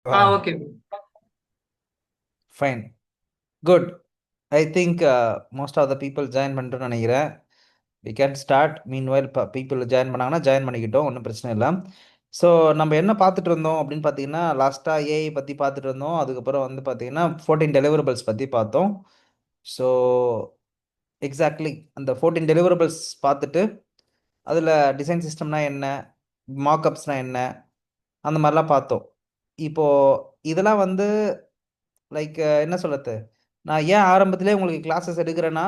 Okay. Fine. Good. I think most of the people join பண்ணிட்டோம்னு நினைக்கிறேன். We can start. Meanwhile people join பண்ணாங்கன்னா join பண்ணிக்கிட்டோம், ஒன்றும் பிரச்சனை இல்லை. ஸோ நம்ம என்ன பார்த்துட்டு இருந்தோம் அப்படின்னு பார்த்தீங்கன்னா, லாஸ்ட்டாக ஏஐ பற்றி பார்த்துட்டு இருந்தோம். அதுக்கப்புறம் வந்து பார்த்தீங்கன்னா 14 டெலிவரபிள்ஸ் பற்றி பார்த்தோம். ஸோ எக்ஸாக்ட்லி அந்த 14 டெலிவரபிள்ஸ் பார்த்துட்டு அதில் டிசைன் சிஸ்டம்னா என்ன, மார்க்அப்ஸ்னா என்ன, அந்த மாதிரிலாம் பார்த்தோம். இப்போது இதெல்லாம் வந்து லைக் என்ன சொல்கிறது, நான் ஏன் ஆரம்பத்திலே உங்களுக்கு கிளாஸஸ் எடுக்கிறேன்னா,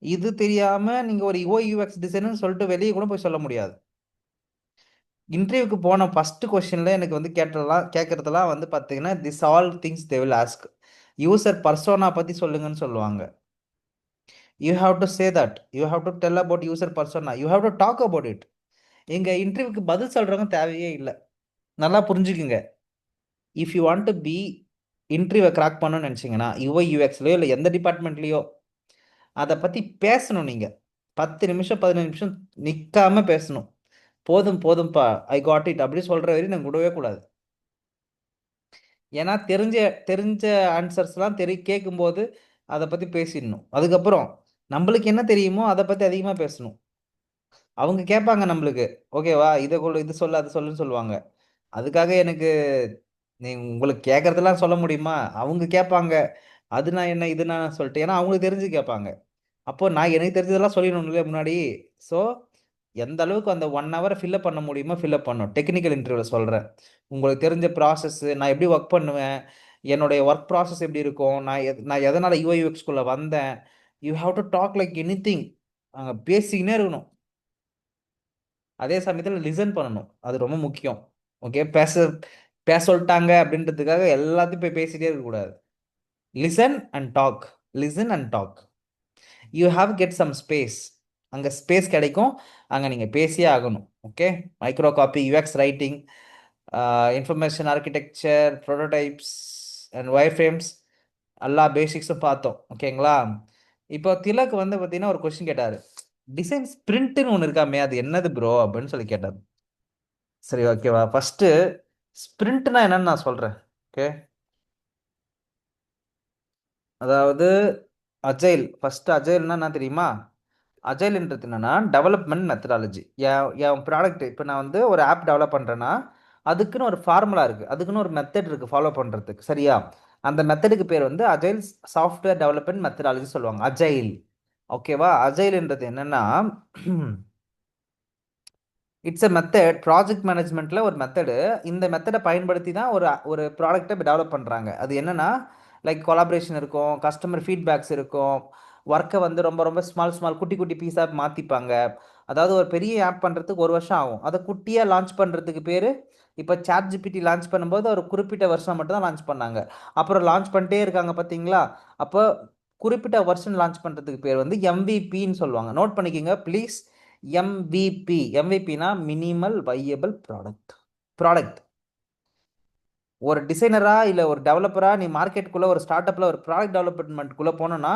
இது தெரியாமல் நீங்கள் ஒரு யூஐ யூஎக்ஸ் டிசைனர்னு சொல்லிட்டு வெளியே கூட போய் சொல்ல முடியாது. இன்டர்வியூக்கு போன ஃபஸ்ட்டு கொஷனில் எனக்கு வந்து கேட்குறதெல்லாம் வந்து பார்த்தீங்கன்னா, this all things they will ask. User persona பற்றி சொல்லுங்கன்னு சொல்லுவாங்க. You have to say that, you have to tell about user persona, you have to talk about it. எங்கள் இன்டர்வியூக்கு பதில் சொல்கிறவங்க தேவையே இல்லை. நல்லா புரிஞ்சுக்குங்க. If you want to be இன்டர்வியூவை கிராக் பண்ணணும்னு நினச்சிங்கன்னா, யூஐ யூஎக்ஸ்லையோ இல்லை எந்த டிபார்ட்மெண்ட்லேயோ அதை பற்றி பேசணும். நீங்கள் 10 நிமிஷம் 15 நிமிஷம் நிற்காம பேசணும். போதும் போதும்ப்பா, ஐ காட் இட் அப்படி சொல்கிற வரையும் நான் விடவே கூடாது. ஏன்னா தெரிஞ்ச தெரிஞ்ச ஆன்சர்ஸ்லாம் கேட்கும்போது அதை பற்றி பேசிடணும். அதுக்கப்புறம் நம்மளுக்கு என்ன தெரியுமோ அதை பற்றி அதிகமாக பேசணும். அவங்க கேட்பாங்க நம்மளுக்கு, ஓகேவா, இதை கொடு, இது சொல்லு, அது சொல்லுன்னு சொல்லுவாங்க. அதுக்காக எனக்கு நீ உங்களுக்கு கேட்குறதெல்லாம் சொல்ல முடியுமா? அவங்க கேட்பாங்க, அது நான் என்ன, இது நான் சொல்லிட்டு, ஏன்னா அவங்களுக்கு தெரிஞ்சு கேட்பாங்க. அப்போ நான் எனக்கு தெரிஞ்சதெல்லாம் சொல்லிடணும் இல்லையா முன்னாடி. ஸோ எந்த அளவுக்கு அந்த 1 ஹவரை ஃபில்அப் பண்ண முடியுமோ ஃபில்அப் பண்ணும். டெக்னிக்கல் இன்டர்வியூவில் சொல்கிறேன். உங்களுக்கு தெரிஞ்ச ப்ராசஸ், நான் எப்படி ஒர்க் பண்ணுவேன், என்னுடைய ஒர்க் ப்ராசஸ் எப்படி இருக்கும், நான் எதனால் யூஐயூஎக்ஸ்குள்ளே வந்தேன். You have to talk like anything. அங்கே பேசிக்கினே இருக்கணும். அதே சமயத்தில் லிசன் பண்ணணும், அது ரொம்ப முக்கியம். ஓகே, பேச பேச சொல்லிட்டாங்க அப்படின்றதுக்காக எல்லாத்தையும் போய் பேசிகிட்டே இருக்கக்கூடாது. Listen and talk, listen and talk. You have get some space. அங்கே ஸ்பேஸ் கிடைக்கும், அங்கே நீங்கள் பேசியே ஆகணும். Okay, micro copy, UX writing, information architecture, prototypes and wireframes, எல்லா பேசிக்ஸும் பார்த்தோம். ஓகேங்களா? இப்போ திலக் வந்து பார்த்தீங்கன்னா ஒரு கொஸ்டின் கேட்டார், டிசைன் ஸ்பிரிண்ட்னு ஒன்று இருக்காமே, அது என்னது ப்ரோ அப்படின்னு சொல்லி கேட்டார். சரி, ஓகேவா, ஃபஸ்ட்டு ஸ்பிரிண்ட்னா என்னன்னு நான் சொல்கிறேன். ஓகே, அதாவது அஜைல். ஃபஸ்ட்டு அஜைல்னா என்ன தெரியுமா? அஜைல்ன்றது என்னன்னா டெவலப்மெண்ட் மெத்தடாலஜி. என் ப்ராடக்ட், இப்போ நான் வந்து ஒரு ஆப் டெவலப் பண்ணுறேன்னா அதுக்குன்னு ஒரு ஃபார்முலா இருக்குது, அதுக்குன்னு ஒரு மெத்தட் இருக்குது ஃபாலோ பண்ணுறதுக்கு, சரியா? அந்த மெத்தடுக்கு பேர் வந்து அஜைல் சாஃப்ட்வேர் டெவலப்மெண்ட் மெத்தடாலஜி சொல்லுவாங்க, அஜைல். ஓகேவா? அஜைல்ன்றது என்னன்னா இட்ஸ் எ மெத்தட், ப்ராஜெக்ட் மேனேஜ்மெண்ட்டில் ஒரு மெத்தடு. இந்த மெத்தடை பயன்படுத்தி தான் ஒரு ஒரு ப்ராடக்டை டெவலப் பண்ணுறாங்க. அது என்னென்னா லைக் கொலாபரேஷன் இருக்கும், கஸ்டமர் ஃபீட்பேக்ஸ் இருக்கும், ஒர்க்கை வந்து ரொம்ப ரொம்ப ஸ்மால் ஸ்மால் குட்டி குட்டி பீஸாக மாற்றிப்பாங்க. அதாவது ஒரு பெரிய ஆப் பண்ணுறதுக்கு 1 வருஷம் ஆகும், அதை குட்டியாக லான்ச் பண்ணுறதுக்கு பேர். இப்போ ChatGPT லான்ச் பண்ணும்போது ஒரு குறிப்பிட்ட வருஷம் மட்டும் தான் லான்ச் பண்ணாங்க, அப்புறம் லான்ச் பண்ணிட்டே இருக்காங்க பார்த்தீங்களா? அப்போ குறிப்பிட்ட வருஷன் லான்ச் பண்ணுறதுக்கு பேர் வந்து எம்விபின்னு சொல்லுவாங்க. நோட் பண்ணிக்கோங்க ப்ளீஸ். எம்விபி, எம்விபினா மினிமல் வையபிள் ப்ராடக்ட். ப்ராடக்ட். ஒரு டிசைனரா இல்லை ஒரு டெவலப்பரா நீ மார்க்கெட்டுக்குள்ளே ஒரு ஸ்டார்ட் அப்பில் ஒரு ப்ராடக்ட் டெவலப்மெண்ட்டுக்குள்ளே போனோன்னா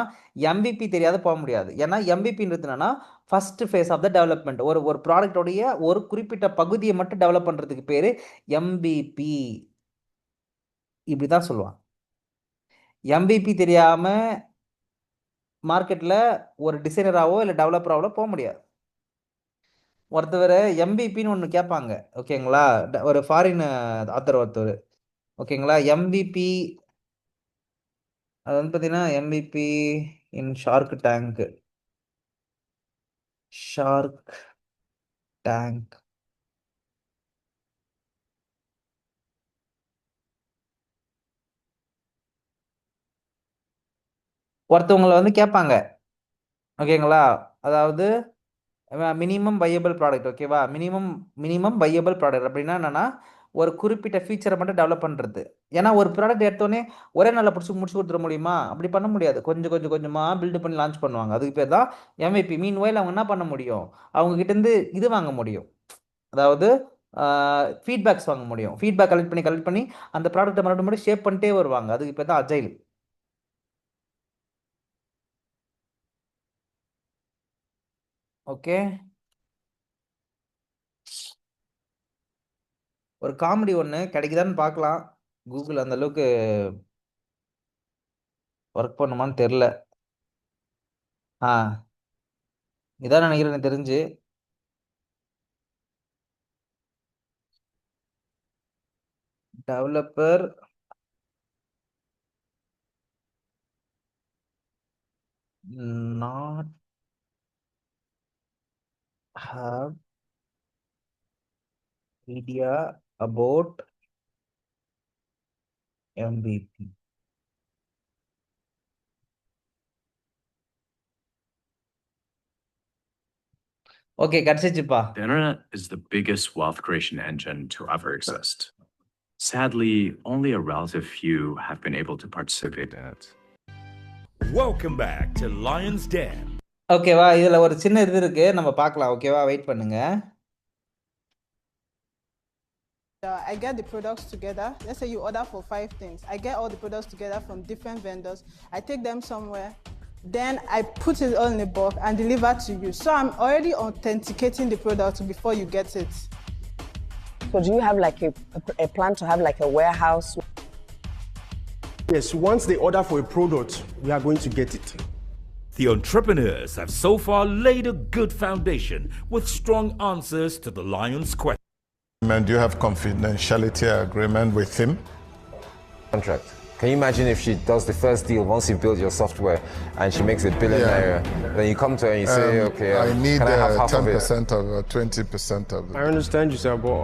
எம்விபி தெரியாத போக முடியாது. ஏன்னா எம்விபின்றது என்னன்னா first phase of the development. ஒரு ஒரு ப்ராடக்டோடைய ஒரு குறிப்பிட்ட பகுதியை மட்டும் டெவலப் பண்ணுறதுக்கு பேர் எம்விபி. இப்படி தான் சொல்லுவான். எம்விபி தெரியாமல் மார்க்கெட்டில் ஒரு டிசைனராகவோ இல்லை டெவலப்பராகவோ போக முடியாது. ஒருத்தவர் எம்பிபின்னு ஒன்று கேட்பாங்க, ஓகேங்களா? ஒரு ஃபாரின் ஆத்தர் ஒருத்தர், ஓகேங்களா? எம்பிபி அது வந்து பார்த்தீங்கன்னா எம்பிபி இன் ஷார்க் டேங்க். Shark tank. ஒருத்தவங்களை வந்து கேட்பாங்க, ஓகேங்களா? அதாவது மினிமம் வையபிள் ப்ராடக்ட், ஓகேவா? மினிமம் மினிமம் வையபிள் ப்ராடக்ட் அப்படின்னா என்னன்னா ஒரு குறிப்பிட்ட ஃபீச்சரை மட்டும் டெவலப் பண்ணுறது. ஏன்னா ஒரு ப்ராடக்ட் எடுத்தோடனே ஒரே நாளில் முடிச்சு கொடுத்துட முடியுமா? அப்படி பண்ண முடியாது, கொஞ்சம் கொஞ்சம் கொஞ்சமாக பில்டு பண்ணி லான்ச் பண்ணுவாங்க. அதுக்கு பேர் தான் எம்ஐபி. மீன் ஒயில் அவங்க என்ன பண்ண முடியும், அவங்க கிட்டேருந்து இது வாங்க முடியும், அதாவது ஃபீட்பேக்ஸ் வாங்க முடியும். ஃபீட்பேக் கலெக்ட் பண்ணி அந்த ப்ராடக்ட்டை மறுபடியும் ஷேப் பண்ணிட்டே வருவாங்க. அதுக்கு பேர் தான் அஜைல். ஓகே, ஒரு காமெடி ஒன்று கிடைக்குதான்னு பார்க்கலாம். கூகுள் அந்த அளவுக்கு ஒர்க் பண்ணுமான்னு தெரில. ஆ இதான் நினைக்கிறேன் எனக்கு தெரிஞ்சு. Developer not have idea about MVP. Okay கிடைச்சிச்சுப்பா. The internet is the biggest wealth creation engine to ever exist. Sadly, only a relative few have been able to participate in it. Welcome back to Lion's Den. ஓகேவா, இதுல ஒரு சின்ன இது இருக்கு, நம்ம பார்க்கலாம். ஓகேவா, வெயிட் பண்ணுங்க. I get the products together. Let's say you order for 5 things. I get all the products together from different vendors. I take them somewhere. Then I put it all in a box and deliver to you. So I'm already authenticating the product before you get it. So do you have like a plan to have like a warehouse? Yes, once they order for a product, we are going to get it. The entrepreneurs have so far laid a good foundation with strong answers to the Lion's question. Do you have confidentiality agreement with him? Contract. Can you imagine if she does the first deal once you build your software and she makes $1 billion naira? Then you come to her and you say, okay, I need can I have half of it? 10% of it, 20% of it. I understand you, sir, but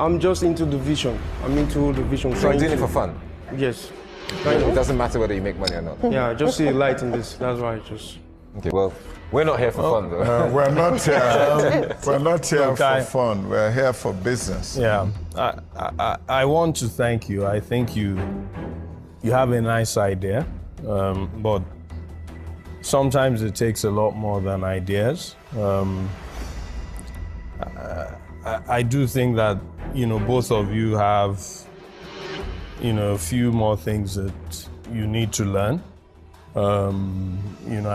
I'm just into the vision. I'm into the vision. So you're doing it for fun? Yes. It doesn't matter whether you make money or not? Yeah, just see light in this. That's why I just... Okay, well, we're not here for fun, though. We're not here Okay. for fun. We're here for business. Yeah, I want to thank you. I think you have a nice idea, but sometimes it takes a lot more than ideas. I do think that both of you have a few more things that you need to learn.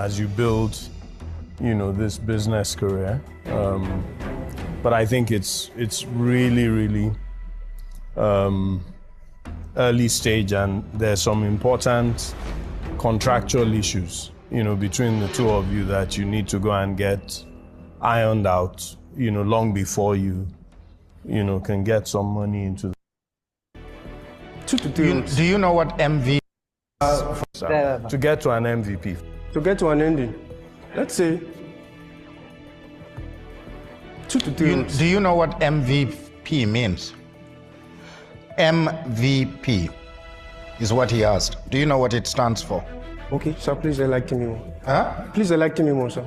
As you build this business career. But I think it's really, really early stage, and there's some important contractual issues, between the two of you that you need to go and get ironed out, long before you can get some money into the 2 to 3 weeks. Do you know what MV? to get to an MVP. To get to an ending, let's say 2 to 3 weeks. Do you know what MVP means? MVP is what he asked. Do you know what it stands for? Okay, sir, please enlighten me more. Huh? Please enlighten me more, sir.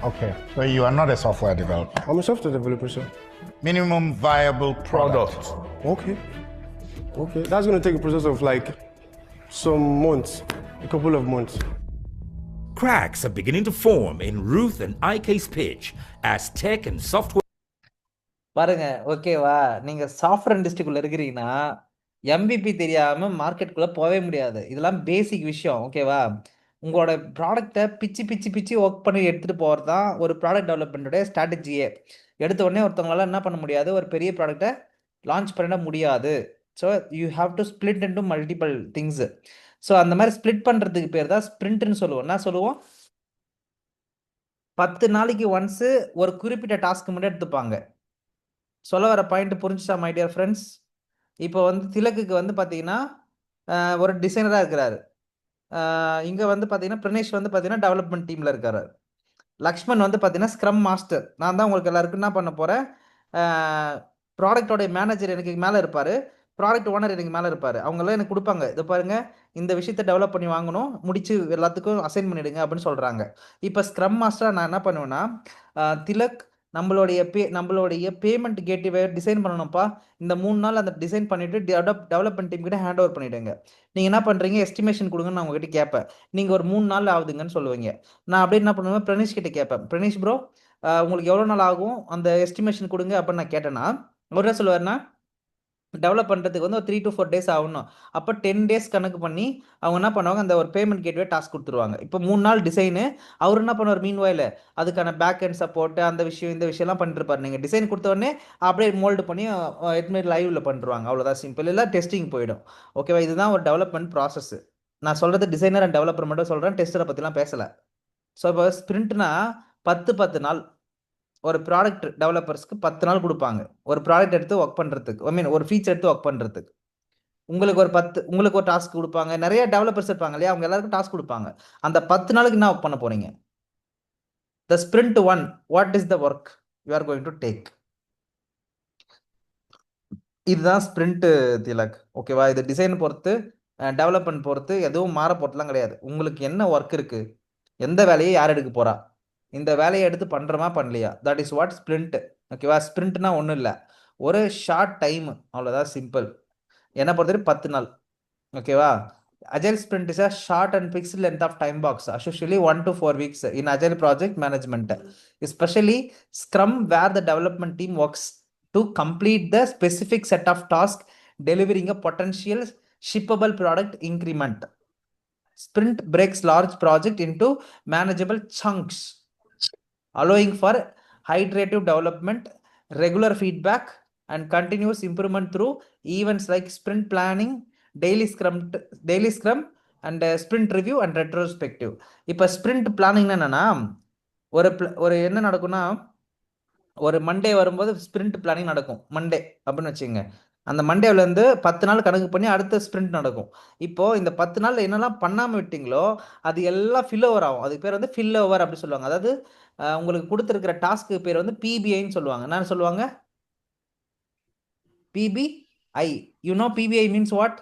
Okay. So you are not a software developer. I'm a software developer, sir. Minimum viable product. Okay. Okay, that's going to take a process of like some months, a couple of months. Cracks are beginning to form in Ruth and IK's pitch as tech and software. பாருங்க, ஓகேவா, நீங்க software இண்டஸ்ட்ரிக்குள்ள இருக்கிறீங்கன்னா MVP தெரியாம மார்க்கெட்டுக்குள்ள போகவே முடியாது. இதெல்லாம் பேசிக் விஷயம். ஓகேவா, உங்களோட ப்ராடக்டை பிச்சு பிச்சு பிச்சு ஒர்க் பண்ணி எடுத்துட்டு போகிறது தான் ஒரு ப்ராடக்ட் டெவலப்மெண்ட்டோடைய ஸ்ட்ராட்டஜியே. எடுத்த உடனே ஒருத்தவங்களால என்ன பண்ண முடியாது, ஒரு பெரிய ப்ராடக்டை லான்ச் பண்ண முடியாது. So you have to split into multiple things. So அந்த மாதிரி ஸ்ப்ளிட் பண்ணுறதுக்கு பேர் தான் ஸ்ப்ரிண்ட்னு சொல்லுவோம். என்ன சொல்லுவோம்? 10 நாளைக்கு ஒன்ஸு ஒரு குறிப்பிட்ட டாஸ்க்கு மட்டும் எடுத்துப்பாங்க. சொல்ல வர பாயிண்ட் புரிஞ்சுச்சா மை டியர் ஃப்ரெண்ட்ஸ்? இப்போ திலக்குக்கு பார்த்தீங்கன்னா ஒரு டிசைனராக இருக்கிறாரு. இங்கே பார்த்தீங்கன்னா பிரணேஷ் பார்த்தீங்கன்னா டெவலப்மெண்ட் டீமில் இருக்காரு. லக்ஷ்மண் பார்த்தீங்கன்னா ஸ்க்ரம் மாஸ்டர். நான் தான் உங்களுக்கு எல்லாருக்கும் என்ன பண்ண போகிறேன், ப்ராடக்டோடைய மேனேஜர் எனக்கு மேலே இருப்பார், ப்ராடக்ட் ஓனர் எனக்கு மேலே இருப்பார். அவங்களாம் எனக்கு கொடுப்பாங்க, இது பாருங்கள் இந்த விஷயத்தை டெவலப் பண்ணி வாங்கணும், முடிச்சு எல்லாத்துக்கும் அசைன் பண்ணிவிடுங்க அப்படின்னு சொல்கிறாங்க. இப்போ ஸ்க்ரம் மாஸ்டராக நான் என்ன பண்ணுவேன்னா, திலக் நம்மளுடைய பேமெண்ட் கேட்வே டிசைன் பண்ணணும்ப்பா, இந்த 3 நாள் அந்த டிசைன் பண்ணிவிட்டு டெவலப்மெண்ட் டீம் கிட்ட ஹேண்ட் ஓவர் பண்ணிவிடுங்க. நீங்கள் என்ன பண்ணுறீங்க, எஸ்டிமேஷன் கொடுங்கன்னு நான் உங்ககிட்ட கேட்பேன். நீங்கள் ஒரு 3 நாள் ஆகுதுங்கன்னு சொல்லுவீங்க. நான் அப்படியே என்ன பண்ணுவேன், பிரணேஷ் கிட்ட கேட்பேன், பிரணேஷ் ப்ரோ உங்களுக்கு எவ்வளோ நாள் ஆகும், அந்த எஸ்டிமேஷன் கொடுங்க அப்படின்னு நான் கேட்டேன்னா அவர் என்ன சொல்லுவார்னா, டெவலப் பண்ணுறதுக்கு வந்து ஒரு 3 to 4 days ஆகணும். அப்போ 10 days கணக்கு பண்ணி அவங்க என்ன பண்ணுவாங்க, அந்த ஒரு பேமெண்ட் கேட்வே டாஸ்க் கொடுத்துருவாங்க. இப்போ 3 நாள் டிசைனு, அவர் என்ன பண்ணுவார் மீன்வாயில் அதுக்கான பேக் அண்ட் சப்போர்ட் அந்த விஷயம் இந்த விஷயம்லாம் பண்ணிட்டு இருப்பாரு. நீங்கள் டிசைன் கொடுத்த உடனே அப்படியே மோல்டு பண்ணி எட்மிட் லைவ்ல பண்ணுறாங்க. அவ்வளோதான் சிம்பிள். இல்லை டெஸ்டிங் போயிடும். ஓகேவா? இதுதான் ஒரு டெவலப்மெண்ட் ப்ராசஸ். நான் சொல்கிறது டிசைனர் அண்ட் டெவலப்பர் மட்டும் சொல்கிறேன், டெஸ்டரை பற்றிலாம் பேசலை. ஸோ இப்போ ஸ்ப்ரிண்ட்னா 10 நாள் ஒரு ப்ராடக்ட் டெவலப்பர்ஸ்க்கு 10 நாள் கொடுப்பாங்க ஒரு ப்ராடக்ட் எடுத்து ஒர்க் பண்ணுறதுக்கு. ஐ மீன் ஒரு ஃபீச்சர் எடுத்து ஒர்க் பண்ணுறதுக்கு. உங்களுக்கு ஒரு டாஸ்க் கொடுப்பாங்க. நிறைய டெவலப்பர்ஸ் இருப்பாங்க இல்லையா, அவங்க எல்லாருக்கும் டாஸ்க் கொடுப்பாங்க. அந்த 10 நாளுக்கு என்ன ஒர்க் பண்ண போறீங்க? The sprint 1, what is the work you are going to take? இதுதான் ஸ்பிரிண்ட் திலக். ஓகேவா? இது டிசைன் பொறுத்து டெவலப்மெண்ட் பொறுத்து எதுவும் மாற போறதுலாம் கிடையாது. உங்களுக்கு என்ன ஒர்க் இருக்கு, எந்த வேலையை யார் எடுக்க போறா, இந்த வேலையை எடுத்து பண்றோமா பண்ணலையா, தட் இஸ் வாட் ஸ்பிரிண்ட். ஓகேவா? ஸ்பிரிண்ட்னா ஒன்றும் இல்லை, ஒரு ஷார்ட் டைம், அவ்வளோதான் சிம்பிள். என்ன பொறுத்தவரை 10 நாள். ஓகேவா? Agile sprint is a short and fixed length of time box, usually 1 to 4 weeks in Agile project management, especially Scrum, where the development team works to complete the specific set of tasks, delivering a potential shippable product increment. Sprint breaks large project into manageable chunks, allowing for iterative development, regular feedback, and continuous improvement through events like sprint planning, daily scrum and sprint review and retrospective. இப்போ sprint planning என்னன்னா, ஒரு என்ன நடக்கும்னா, ஒரு Monday வரும்போது sprint planning நடக்கும். Monday அப்படின்னு வச்சுங்க. அந்த மண்டேவிலேருந்து 10 நாள் கணக்கு பண்ணி அடுத்த ஸ்பிரிண்ட் நடக்கும். இப்போ இந்த 10 நாள் என்னெல்லாம் பண்ணாமல் விட்டீங்களோ அது எல்லாம் ஃபில் ஓவர் ஆகும். அதுக்கு பேர் வந்து ஃபில் ஓவர் அப்படி சொல்லுவாங்க. அதாவது உங்களுக்கு கொடுத்துருக்கிற டாஸ்க்கு பேர் வந்து பிபிஐன்னு சொல்லுவாங்க. என்ன சொல்லுவாங்க? PBI. You know PBI means what?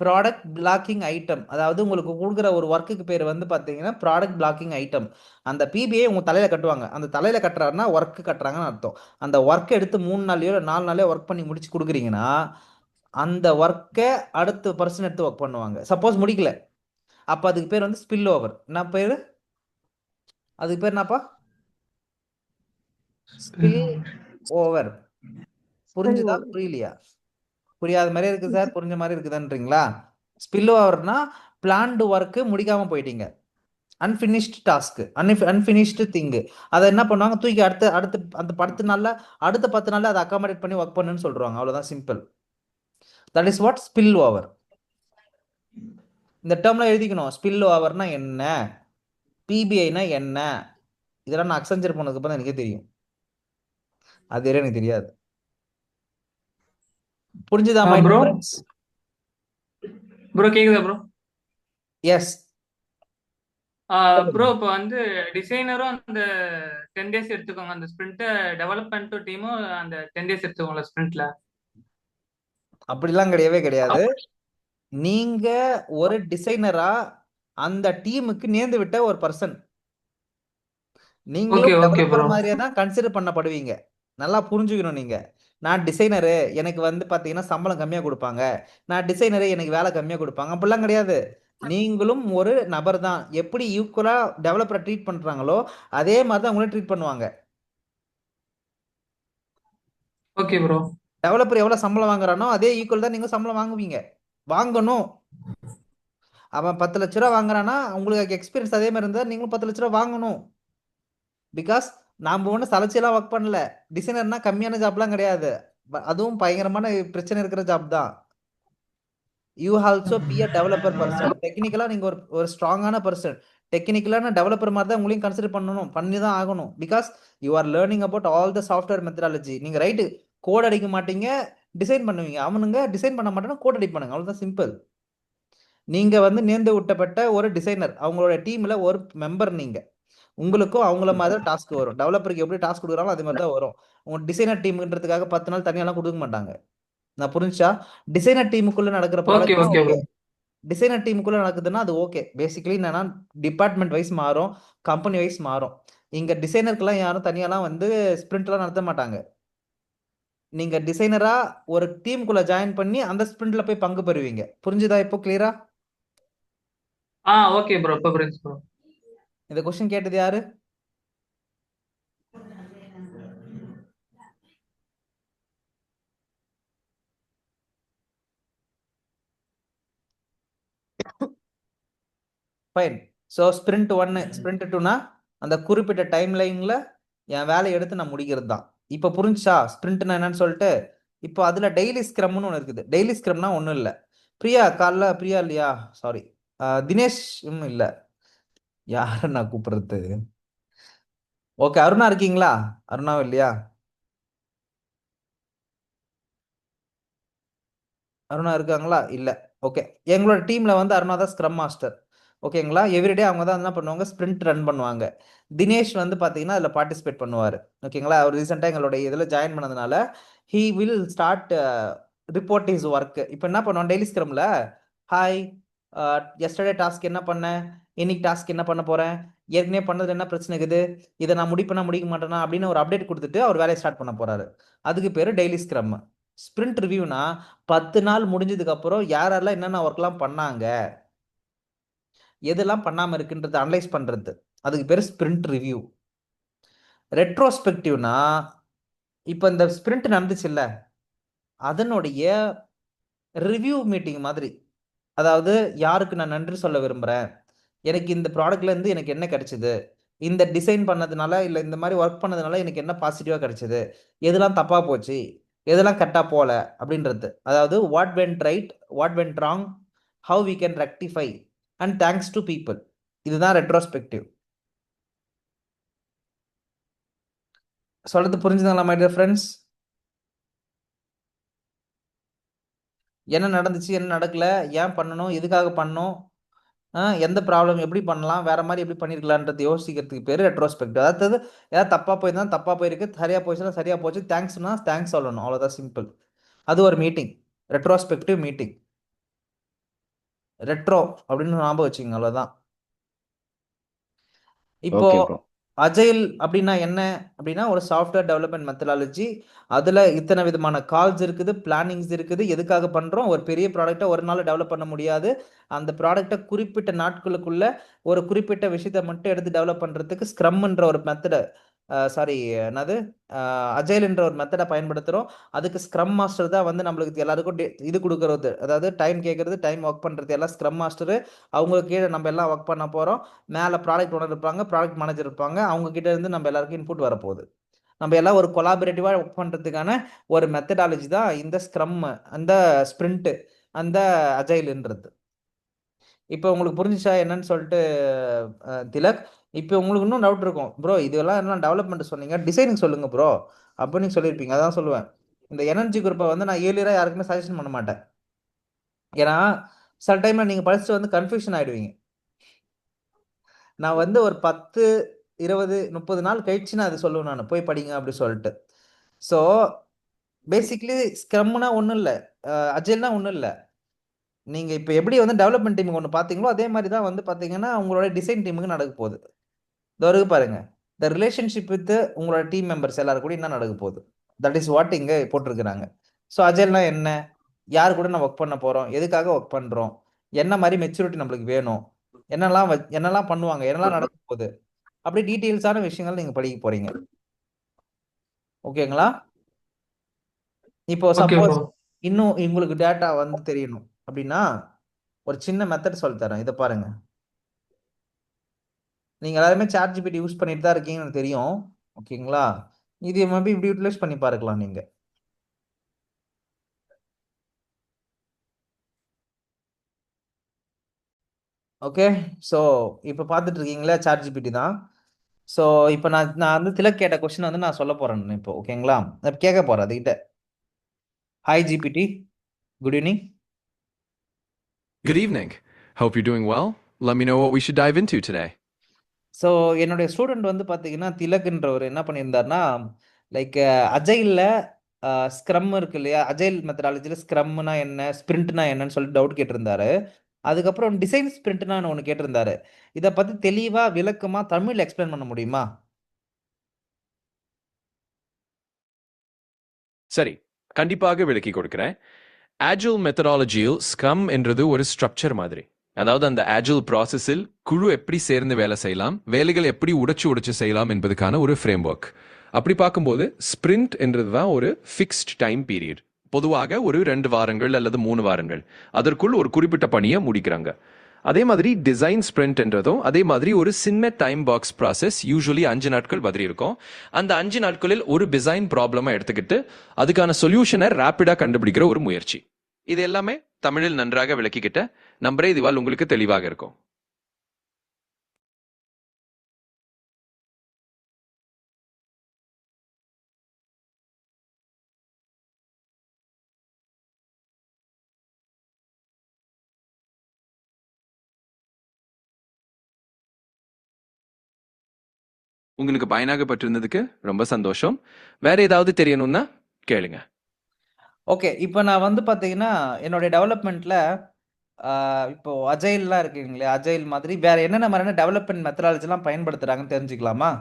Product blocking item. அதாவது உங்களுக்கு கொடுக்குற ஒரு ஒர்க்குக்கு பேர் வந்து பார்த்தீங்கன்னா ப்ராடக்ட் பிளாக்கிங் ஐட்டம். அந்த பிபிஐ உங்கள் தலையில் கட்டுவாங்க. அந்த தலையில் கட்டுறாருன்னா ஒர்க்கு கட்டுறாங்கன்னு அர்த்தம். அந்த ஒர்க்கை எடுத்து 3 நாள்லையோ 4 நாள்லையோ ஒர்க் பண்ணி முடிச்சு கொடுக்குறீங்கன்னா அந்த ஒர்க்கை அடுத்த பர்சன் எடுத்து ஒர்க் பண்ணுவாங்க. சப்போஸ் முடிக்கல, அப்போ அதுக்கு பேர் வந்து ஸ்பில் ஓவர். என்ன பேர் அதுக்கு பேர்? என்னப்பா? Spill over. புரிஞ்சுதா புரியலையா? புரியாத மாதிரி இருக்குது சார், புரிஞ்ச மாதிரி இருக்குதுன்றீங்களா? ஸ்பில் ஓவர்னா பிளான்டு ஒர்க்கு முடிக்காம போயிட்டீங்க, அன்ஃபினிஷ்டு டாஸ்க்கு, அன்ஃபினிஷ்டு திங்கு. அதை என்ன பண்ணுவாங்க, தூக்கி அடுத்த அந்த 10 நாளில் அடுத்த 10 நாளில் அதை அக்காமடேட் பண்ணி ஒர்க் பண்ணுன்னு சொல்கிறாங்க. அவ்வளோதான் simple. That is what spill over. இந்த டேர்ம்லாம் எழுதிக்கணும். ஸ்பில் ஓவர்னா என்ன, பிபிஐனா என்ன, இதெல்லாம் நான் அக்சென்சர் போனதுக்கு அப்புறம் எனக்கே தெரியும். அது வரை எனக்கு தெரியாது. புரிஞ்சுதா மை ஃப்ரெண்ட்ஸ்? ப்ரோ கேக்குதா ப்ரோ? எஸ் ப்ரோ இப்போ வந்து டிசைனரும் அந்த 10 days எடுத்துக்கோங்க அந்த ஸ்பிரிண்ட், டெவலப்மெண்ட் டீமும் அந்த 10 days எடுத்துக்கோங்களா ஸ்பிரிண்ட்ல? அப்படிலாம் கிடையவே கிடையாது. நீங்க ஒரு டிசைனரா அந்த டீமுக்கு நேர்ந்து விட்ட ஒரு பர்சன். நீங்களும் டெவலப்பர் மாதிரியே தான் கன்சிடர் பண்ணப்படுவீங்க. நல்லா புரிஞ்சுக்கணும். நீங்க நான் டிசைனரு, எனக்கு வந்து பாத்தீங்கன்னா சம்பளம் கம்மியா கொடுப்பாங்க, நான் டிசைனரு எனக்கு வேலை கம்மியா கொடுப்பாங்க, அப்படிலாம் கிடையாது. நீங்களும் ஒரு நபர் தான். எப்படி ஈக்குவலா டெவலப்பரை ட்ரீட் பண்றாங்களோ அதே மாதிரி தான் உங்களை ட்ரீட் பண்ணுவாங்க. Okay bro. டெவலப்பர் எவ்வளவு சம்பளம் வாங்குறானோ அதே ஈக்குவல் தான் நீங்க சம்பளம் வாங்குவீங்க, வாங்கணும். அவன் 10 லட்ச ரூபா வாங்குறான்னா உங்களுக்கு எக்ஸ்பீரியன்ஸ் அதே மாதிரி இருந்தால் நீங்களும் 10 லட்ச ரூபா வாங்கணும். பிகாஸ் நாம் ஒன்றும் சலைச்செல்லாம் ஒர்க் பண்ணல. டிசைனர்னா கம்மியான ஜாப்லாம் கிடையாது, அதுவும் பயங்கரமான பிரச்சனை இருக்கிற ஜாப் தான். You also be a developer person. டெக்னிக்கலாக நீங்கள் ஒரு ஸ்ட்ராங்கான பர்சன். டெக்னிக்கலான டெவலப்பர் மாதிரி தான் உங்களையும் கன்சிடர் பண்ணி தான் ஆகணும். Because you are learning about all the software methodology. நீங்கள் ரைட்டு கோட் அடிக்க மாட்டீங்க, டிசைன் பண்ணுவீங்க. அவனுங்க டிசைன் பண்ண மாட்டேன்னா கோட் அடிப்பானுங்க, அவ்வளோதான் சிம்பிள். நீங்க வந்து நேர்ந்து விட்டப்பட்ட ஒரு டிசைனர், அவங்களோட டீம்ல ஒரு மெம்பர். நீங்க உங்களுக்கும் அவங்கள மாதிரி தான் டாஸ்க் வரும். டெவலப்பருக்கு எப்படி டாஸ்க் கொடுக்குறாங்களோ அதே மாதிரி தான் வரும். உங்க டிசைனர் டீம்ன்றதுக்காக 10 நாள் தனியெல்லாம் கொடுக்க மாட்டாங்க. நான் புரிஞ்சா? டிசைனர் டீமுக்குள்ள நடக்கிற ப்ராடக்ட் டிசைனர் டீமுக்குள்ள நடக்குதுன்னா அது ஓகே. பேசிக்கலி என்னன்னா டிபார்ட்மெண்ட் வைஸ் மாறும், கம்பெனி வைஸ் மாறும். இங்க டிசைனருக்குலாம் யாரும் தனியாலாம் வந்து ஸ்பிரிண்ட்லாம் நடத்த மாட்டாங்க. நீங்க டிசைனரா ஒரு டீமுக்குள்ள ஜாயின் பண்ணி அந்த ஸ்பிரிண்ட்ல போய் பங்கு பெறுவீங்க. புரிஞ்சுதா இப்போ கிளியரா? Okay bro. இப்போ புரியுது ப்ரோ. இந்த क्वेश्चन கேட்டது யாரு? ஃபைன். ஸோ ஸ்பிரிண்ட் 1 ஸ்பிரிண்ட் 2னா அந்த குறிப்பிட்ட டைம் லைனில் என் வேலையை எடுத்து நான் முடிக்கிறது தான். இப்போ புரிஞ்சுச்சா ஸ்பிரிண்ட்னா என்னன்னு சொல்லிட்டு? இப்போ அதில் டெய்லி ஸ்க்ரம்னு ஒன்று இருக்குது. டெய்லி ஸ்க்ரம்னா ஒன்றும் இல்லை. பிரியா காலைல பிரியா இல்லையா? சாரி, தினேஷ் இல்லை. யாரை நான் கூப்பிடுறது? ஓகே, அருணா இருக்கீங்களா? அருணாவும் இல்லையா? அருணா இருக்காங்களா? இல்லை. ஓகே, எங்களோட டீமில் வந்து அருணா தான் ஸ்க்ரம் மாஸ்டர். ஓகேங்களா? எவ்ரிடே அவங்க தான் என்ன பண்ணுவாங்க, ஸ்ப்ரிண்ட் ரன் பண்ணுவாங்க. தினேஷ் வந்து பார்த்தீங்கன்னா அதில் பார்ட்டிசிபேட் பண்ணுவார். ஓகேங்களா? அவர் ரீசெண்டாக எங்களுடைய இதில் ஜாயின் பண்ணதுனால he will start report is work. இப்போ என்ன பண்ணுவோம், டெய்லி ஸ்க்ரமில் ஹாய் எஸ்டர்டே டாஸ்க் என்ன பண்ணேன், இன்னைக்கு டாஸ்க் என்ன பண்ண போகிறேன், ஏற்கனவே பண்ணதில் என்ன பிரச்சனை இருக்குது, இதை நான் முடிக்க மாட்டேனா அப்படின்னு ஒரு அப்டேட் கொடுத்துட்டு அவர் வேலையை ஸ்டார்ட் பண்ண போகிறாரு. அதுக்கு பேர் டெய்லி ஸ்க்ரம். ஸ்ப்ரிண்ட் ரிவ்யூனா 10 நாள் முடிஞ்சதுக்கு அப்புறம் யாரெல்லாம் என்னென்ன ஒர்க்லாம் பண்ணாங்க, எதெல்லாம் பண்ணாமல் இருக்குன்றதை அனலைஸ் பண்ணுறது, அதுக்கு பேர் ஸ்ப்ரிண்ட் ரிவ்யூ. ரெட்ரோஸ்பெக்டிவ்னா இப்போ இந்த ஸ்ப்ரிண்ட் நடந்துச்சு இல்லை, அதனுடைய ரிவ்யூ மீட்டிங் மாதிரி. அதாவது யாருக்கு நான் நன்றி சொல்ல விரும்புகிறேன், எனக்கு இந்த ப்ராடக்ட்லேருந்து எனக்கு என்ன கிடைச்சிது, இந்த டிசைன் பண்ணதுனால இல்லை இந்த மாதிரி ஒர்க் பண்ணதுனால எனக்கு என்ன பாசிட்டிவாக கிடைச்சிது, எதெல்லாம் தப்பாக போச்சு, எதெல்லாம் கரெக்டாக போகல அப்படின்றது. அதாவது what went right, what went wrong, how we can rectify and thanks to people. இதுதான் ரெட்ரோஸ்பெக்டிவ். சொல்றது புரிஞ்சுதுங்களா மை டியர் ஃப்ரெண்ட்ஸ்? என்ன நடந்துச்சு, என்ன நடக்கல, ஏன் பண்ணணும், எதுக்காக பண்ணணும், எந்த ப்ராப்ளம் எப்படி பண்ணலாம், வேற மாதிரி எப்படி பண்ணிருக்கலான்றது யோசிக்கிறதுக்கு பேர் ரெட்ரோஸ்பெக்டிவ். அதாவது ஏதாவது தப்பா போயிருந்தா தப்பா போயிருக்கு, சரியா போயிடுச்சுன்னா சரியா போச்சு, தேங்க்ஸ்னா தேங்க்ஸ் சொல்லணும், அவ்வளோதான் சிம்பிள். அது ஒரு மீட்டிங், ரெட்ரோஸ்பெக்டிவ் மீட்டிங். ரெட்ரோ அப்படின்னு ஞாபகம் வச்சுக்கோங்க, அவ்வளோதான். இப்போ அஜைல் அப்படின்னா என்ன அப்படின்னா ஒரு சாஃப்ட்வேர் டெவலப்மெண்ட் மெத்தடாலஜி. அதில் இத்தனை விதமான கால்ஸ் இருக்குது, பிளானிங்ஸ் இருக்குது. எதுக்காக பண்ணுறோம், ஒரு பெரிய ப்ராடக்டை ஒரு நாள் டெவலப் பண்ண முடியாது. அந்த ப்ராடக்டை குறிப்பிட்ட நாட்களுக்குள்ள ஒரு குறிப்பிட்ட விஷயத்தை மட்டும் எடுத்து டெவலப் பண்ணுறதுக்கு ஸ்க்ரம்ன்ற ஒரு மெத்தடை என்னது அஜைல்ன்ற ஒரு மெத்தடை பயன்படுத்துகிறோம். அதுக்கு ஸ்க்ரம் மாஸ்டர் தான் வந்து நம்மளுக்கு எல்லாருக்கும் இது கொடுக்கறது, அதாவது டைம் கேட்கறது, டைம் ஒர்க் பண்ணுறது எல்லாம் ஸ்க்ரம் மாஸ்டரு. அவங்களுக்கு கீழே நம்ம எல்லாம் ஒர்க் பண்ண போகிறோம். மேலே ப்ராடக்ட் ஓனர் இருப்பாங்க, ப்ராடக்ட் மேனேஜர் இருப்பாங்க. அவங்க கிட்ட இருந்து நம்ம எல்லாருக்கும் இன்புட் வரப்போகுது. நம்ம எல்லாம் ஒரு கொலாபரேட்டிவாக ஒர்க் பண்ணுறதுக்கான ஒரு மெத்தடாலஜி தான் இந்த ஸ்க்ரம், அந்த ஸ்ப்ரிண்ட்டு, அந்த அஜைல்ன்றது. இப்போ உங்களுக்கு புரிஞ்சுச்சா என்னன்னு சொல்லிட்டு திலக்? இப்போ உங்களுக்கு இன்னும் டவுட் இருக்கும், ப்ரோ இதெல்லாம் என்ன டெவலப்மெண்ட் சொன்னீங்க, டிசைனிங் சொல்லுங்க ப்ரோ அப்படின்னு நீங்கள் சொல்லியிருப்பீங்க. அதான் சொல்லுவேன், இந்த எனர்ஜி குரூப்பை வந்து நான் ஏர்லியராக யாருக்குமே சஜஷன் பண்ண மாட்டேன். ஏன்னா சில டைமில் நீங்கள் படிச்சுட்டு வந்து கன்ஃபியூஷன் ஆகிடுவீங்க. நான் வந்து ஒரு 10, 20, 30 நாள் கழிச்சு நான் அது சொல்லுவேன், நான் போய் படிங்க அப்படி சொல்லிட்டு. ஸோ பேசிக்லி ஸ்க்ரம்னா ஒன்றும் இல்லை, அஜைல்னா ஒன்றும் இல்லை. நீங்கள் இப்போ எப்படி வந்து டெவலப்மெண்ட் டீமுக்கு ஒன்று பார்த்தீங்களோ அதே மாதிரி தான் வந்து பார்த்தீங்கன்னா உங்களோட டிசைன் டீமுக்கு நடக்க போகுது. இதோ பாருங்க, த ரிலேஷன்ஷிப் வித் உங்களோட டீம் மெம்பர்ஸ் எல்லாரும் கூட என்ன நடக்க போகுது, தட் இஸ் வாட் இங்கே போட்டிருக்கிறாங்க. ஸோ அஜைல்னா என்ன, யார் கூட நான் ஒர்க் பண்ண போகிறோம், எதுக்காக ஒர்க் பண்ணுறோம், என்ன மாதிரி மெச்சூரிட்டி நம்மளுக்கு வேணும், என்னெல்லாம் பண்ணுவாங்க, என்னெல்லாம் நடக்க போகுது, அப்படி டீட்டெயில்ஸான விஷயங்கள் நீங்கள் படிக்க போகிறீங்க. ஓகேங்களா? இப்போ சப்போஸ் இன்னும் உங்களுக்கு டேட்டா வந்து தெரியணும் அப்படின்னா ஒரு சின்ன மெத்தட் சொல்லித்தரேன், இதை பாருங்க. நீங்கள் எல்லாருமே ChatGPT யூஸ் பண்ணிட்டு தான் இருக்கீங்கன்னு எனக்கு தெரியும். ஓகேங்களா? இது மேபி இப்படி யூட்டிலைஸ் பண்ணி பார்க்கலாம் நீங்கள். ஓகே, ஸோ இப்போ பார்த்துட்டு இருக்கீங்களா ChatGPT தான். ஸோ இப்போ நான் வந்து திலக் கேட்ட கொஸ்டின் வந்து நான் சொல்ல போகிறேன் இப்போ. ஓகேங்களா? நான் கேட்க போகிறேன் அதுக்கிட்ட. Hi GPT, good evening. Good evening. Hope you're doing well. Let me know what we should dive into today. So என்னுடைய ஸ்டூடெண்ட் வந்து பார்த்தீங்கன்னா திலக்ன்றவர் என்ன பண்ணியிருந்தாருன்னா, லைக் அஜைலில் ஸ்க்ரம் இருக்கு இல்லையா, அஜைல் மெத்தடாலஜியில் ஸ்க்ரம்னா என்ன, ஸ்ப்ரிண்ட்னா என்னன்னு சொல்லிட்டு டவுட் கேட்டிருந்தாரு. அதுக்கப்புறம் டிசைன் ஸ்ப்ரிண்ட்னா ஒன்று கேட்டிருந்தாரு. இதை பற்றி தெளிவாக விளக்கமாக தமிழில் எக்ஸ்பிளைன் பண்ண முடியுமா? சரி, கண்டிப்பாக விளக்கி கொடுக்கிறேன். ஆஜில் மெத்தடாலஜியில் ஸ்க்ரம் என்றது ஒரு ஸ்ட்ரக்சர் மாதிரி. அதாவது அந்த ஆஜில் ப்ராசஸில் குழு எப்படி சேர்ந்து வேலை செய்யலாம், வேலைகள் எப்படி உடைச்சு செய்யலாம் என்பதுக்கான ஒரு ஃப்ரேம் ஒர்க். அப்படி பார்க்கும்போது ஸ்ப்ரிண்ட் என்றது தான் ஒரு ஃபிக்ஸ்ட் டைம் பீரியட். பொதுவாக ஒரு 2 வாரங்கள் அல்லது 3 வாரங்கள், அதற்குள் ஒரு குறிப்பிட்ட பணியை முடிக்கிறாங்க. அதே மாதிரி டிசைன் ஸ்ப்ரிண்ட்ன்றதும் அதே மாதிரி ஒரு சின்ன டைம் பாக்ஸ் ப்ராசஸ், யூஸ்வலி 5 நாட்கள் மாதிரி இருக்கும். அந்த 5 நாட்களில் ஒரு டிசைன் ப்ராப்ளமை எடுத்துக்கிட்டு அதுக்கான சொல்யூஷனை ரேப்பிடா கண்டுபிடிக்கிற ஒரு முயற்சி. இது எல்லாமே தமிழில் நன்றாக விளக்கிக்கிட்ட நம்புறேன் இதுவால் உங்களுக்கு தெளிவாக இருக்கும். உங்களுக்கு பயனாகப்பட்டிருந்ததுக்கு ரொம்ப சந்தோஷம். வேற ஏதாவது தெரியணும்னா கேளுங்க. ஓகே. இப்போ நான் வந்து பார்த்தீங்கன்னா, என்னுடைய டெவலப்மெண்ட்ல இப்போ அஜைல்லாம் இருக்குங்களே, அஜைல் மாதிரி வேற என்னென்ன மாதிரியான டெவலப்மெண்ட் மெத்தடாலஜிலாம் பயன்படுத்துறாங்கன்னு தெரிஞ்சுக்கலாமா?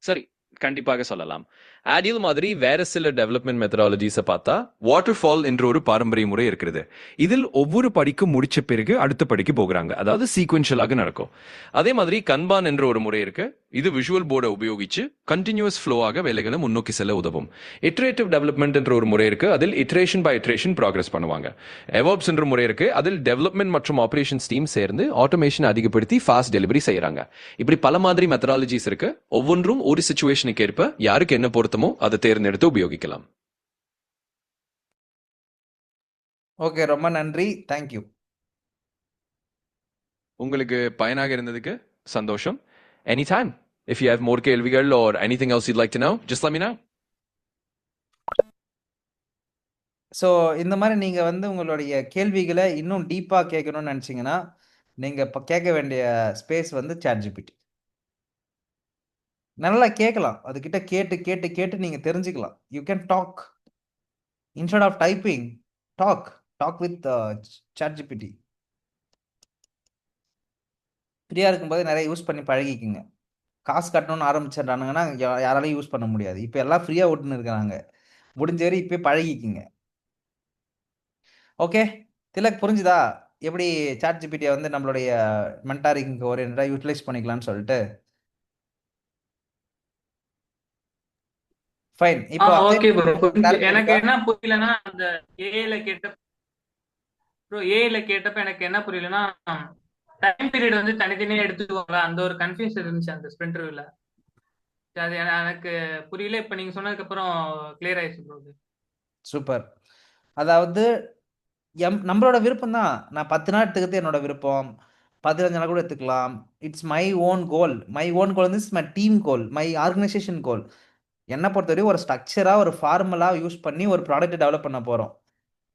சரி, கண்டிப்பாக சொல்லலாம். ஆடியல் மாதிரி வேற சில டெவலப்மெண்ட் மெத்தடாலஜிஸை பார்த்தா வாட்டர் ஃபால் என்ற ஒரு பாரம்பரிய முறை இருக்கிறது. இதில் ஒவ்வொரு படிக்கும் முடிச்ச பிறகு அடுத்த படிக்கு போகிறாங்க, அதாவது சீக்வென்ஷியலாக நடக்கும். அதே மாதிரி கன்பான் என்ற ஒரு முறை இருக்கு. இது விஷுவல் போர்டை உபயோகிச்சு கண்டினியூஸ் ஃப்ளோவாக வேலைகளை முன்னோக்கி செல்ல உதவும். இட்ரேட்டிவ் டெவலப்மெண்ட் என்ற ஒரு முறை இருக்கு. அதில் இட்ரேஷன் பை இட்ரேஷன் ப்ராக்ரஸ் பண்ணுவாங்க. எவாப்ஸ் என்ற முறை இருக்கு. அதில் டெவலப்மெண்ட் மற்றும் ஆபரேஷன்ஸ் டீம் சேர்ந்து ஆட்டோமேஷன் அதிகப்படுத்தி ஃபாஸ்ட் டெலிவரி செய்யறாங்க. இப்படி பல மாதிரி மெத்தடாலஜிஸ் இருக்கு. ஒவ்வொன்றும் ஒரு சிச்சுவேஷனுக்கு ஏற்ப யாருக்கு என்ன பொருத்தமோ அதை தேர்ந்தெடுத்து உபயோகிக்கலாம். ஓகே, ரொம்ப நன்றி. தேங்க்யூ. உங்களுக்கு பயனாக இருந்ததுக்கு சந்தோஷம். Anytime. If you have more கேள்விகள் or anything else you'd like to know, just let me know. So இந்த மாதிரி நீங்க வந்து உங்களுடைய கேள்விகளை இன்னும் டீப்பா கேட்கணும்னு நினைச்சீங்கன்னா, நீங்க இப்போ கேட்க வேண்டிய ஸ்பேஸ் வந்து ChatGPT. நல்லா கேட்கலாம். அதுகிட்ட கேட்டு கேட்டு கேட்டு நீங்க தெரிஞ்சுக்கலாம். You can talk instead of typing. Talk with ChatGPT. ஃப்ரீயா இருக்கும்போது நிறைய யூஸ் பண்ணி பழகிக்குங்க. காசு கட்டணும்னு ஆரம்பிச்சிடுறானுங்கன்னா யாராலையும் யூஸ் பண்ண முடியாது. இப்போ எல்லாம் ஃப்ரீயா விட்டுன்னு இருக்கிறாங்க. முடிஞ்ச வரை இப்போ பழகிக்குங்க. ஓகே, திலக் புரிஞ்சுதா எப்படி ChatGPT வந்து நம்மளுடைய மென்டாரிங்க்கு ஓரியன்டா யூட்டிலைஸ் பண்ணிக்கலாம்னு சொல்லிட்டு? ஃபைன். இப்போ ஓகே ப்ரோ. எனக்கு என்ன புரியலன்னா, அந்த ஏஐல கேட்டப்ப எனக்கு என்ன புரியலன்னா, டைம் பீரியட் வந்து தனித்தனியா எடுத்துக்குவாங்க, அந்த ஒரு கன்ஃபியூஷன் இருந்துச்சு அந்த ஸ்பிரிண்ட் ரிவ்யூல. அது எனக்கு புரியல. இப்ப நீங்க சொன்னதுக்கு அப்புறம் கிளியர் ஆயிடுச்சு ப்ரோ. சூப்பர். அதாவது நம்மளோட விருப்பம் தான். நான் 10 நாள் எடுத்துக்கிறது என்னோட விருப்பம். 15 நாள் கூட எடுத்துக்கலாம். It's my own goal. My own goal வந்து my team goal, my organisation goal. என்னை பொறுத்தவரைக்கும் ஒரு ஸ்ட்ரக்சரா ஒரு ஃபார்முலா யூஸ் பண்ணி ஒரு ப்ராடக்ட் டெவலப் பண்ண போறோம்.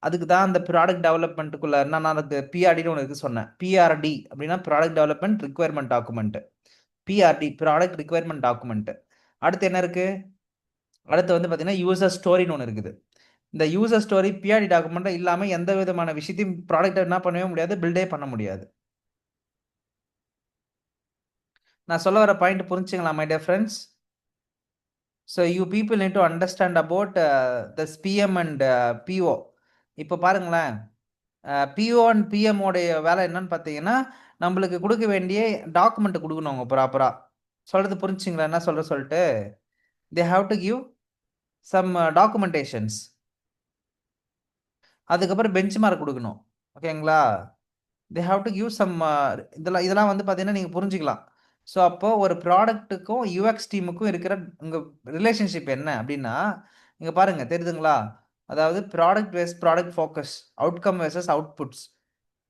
அதுக்கு தான் அந்த ப்ராடக்ட் டெவலப்மெண்ட்டுக்குள்ள நான் அதுக்கு பிஆர்டின்னு ஒன்று இருக்கு சொன்னேன். பிஆர்டி அப்படின்னா product development requirement document. BRT product requirement document. அடுத்து என்ன இருக்கு? அடுத்து வந்து பார்த்தீங்கன்னா யூசர் ஸ்டோரின்னு ஒன்று இருக்குது. இந்த யூசர் ஸ்டோரி பிஆர்டி டாக்குமெண்ட் இல்லாமல் எந்த விதமான விஷயத்தையும் ப்ராடக்ட் என்ன பண்ணவே முடியாது, பில்டே பண்ண முடியாது. நான் சொல்ல வர பாயிண்ட் புரிஞ்சுங்களா my dear friends? So you people need to understand about this PM and PO. இப்போ பாருங்களேன், பிஓ அண்ட் பிஎம்மோடைய வேலை என்னன்னு பார்த்தீங்கன்னா, நம்மளுக்கு கொடுக்க வேண்டிய டாக்குமெண்ட் கொடுக்கணும் அவங்க ப்ராப்பராக. சொல்கிறது புரிஞ்சுங்களா என்ன சொல்லிட்டு? They have to give some documentations. அதுக்கப்புறம் பெஞ்ச் மார்க் கொடுக்கணும். ஓகேங்களா? They have to give some இதெல்லாம் வந்து பார்த்தீங்கன்னா நீங்கள் புரிஞ்சுக்கலாம். ஸோ அப்போ ஒரு ப்ராடக்ட்டுக்கும் யூஎக்ஸ் டீமுக்கும் இருக்கிற உங்கள் ரிலேஷன்ஷிப் என்ன அப்படின்னா, இங்கே பாருங்கள் தெரியுதுங்களா? அதாவது product versus product focus, outcome versus outputs,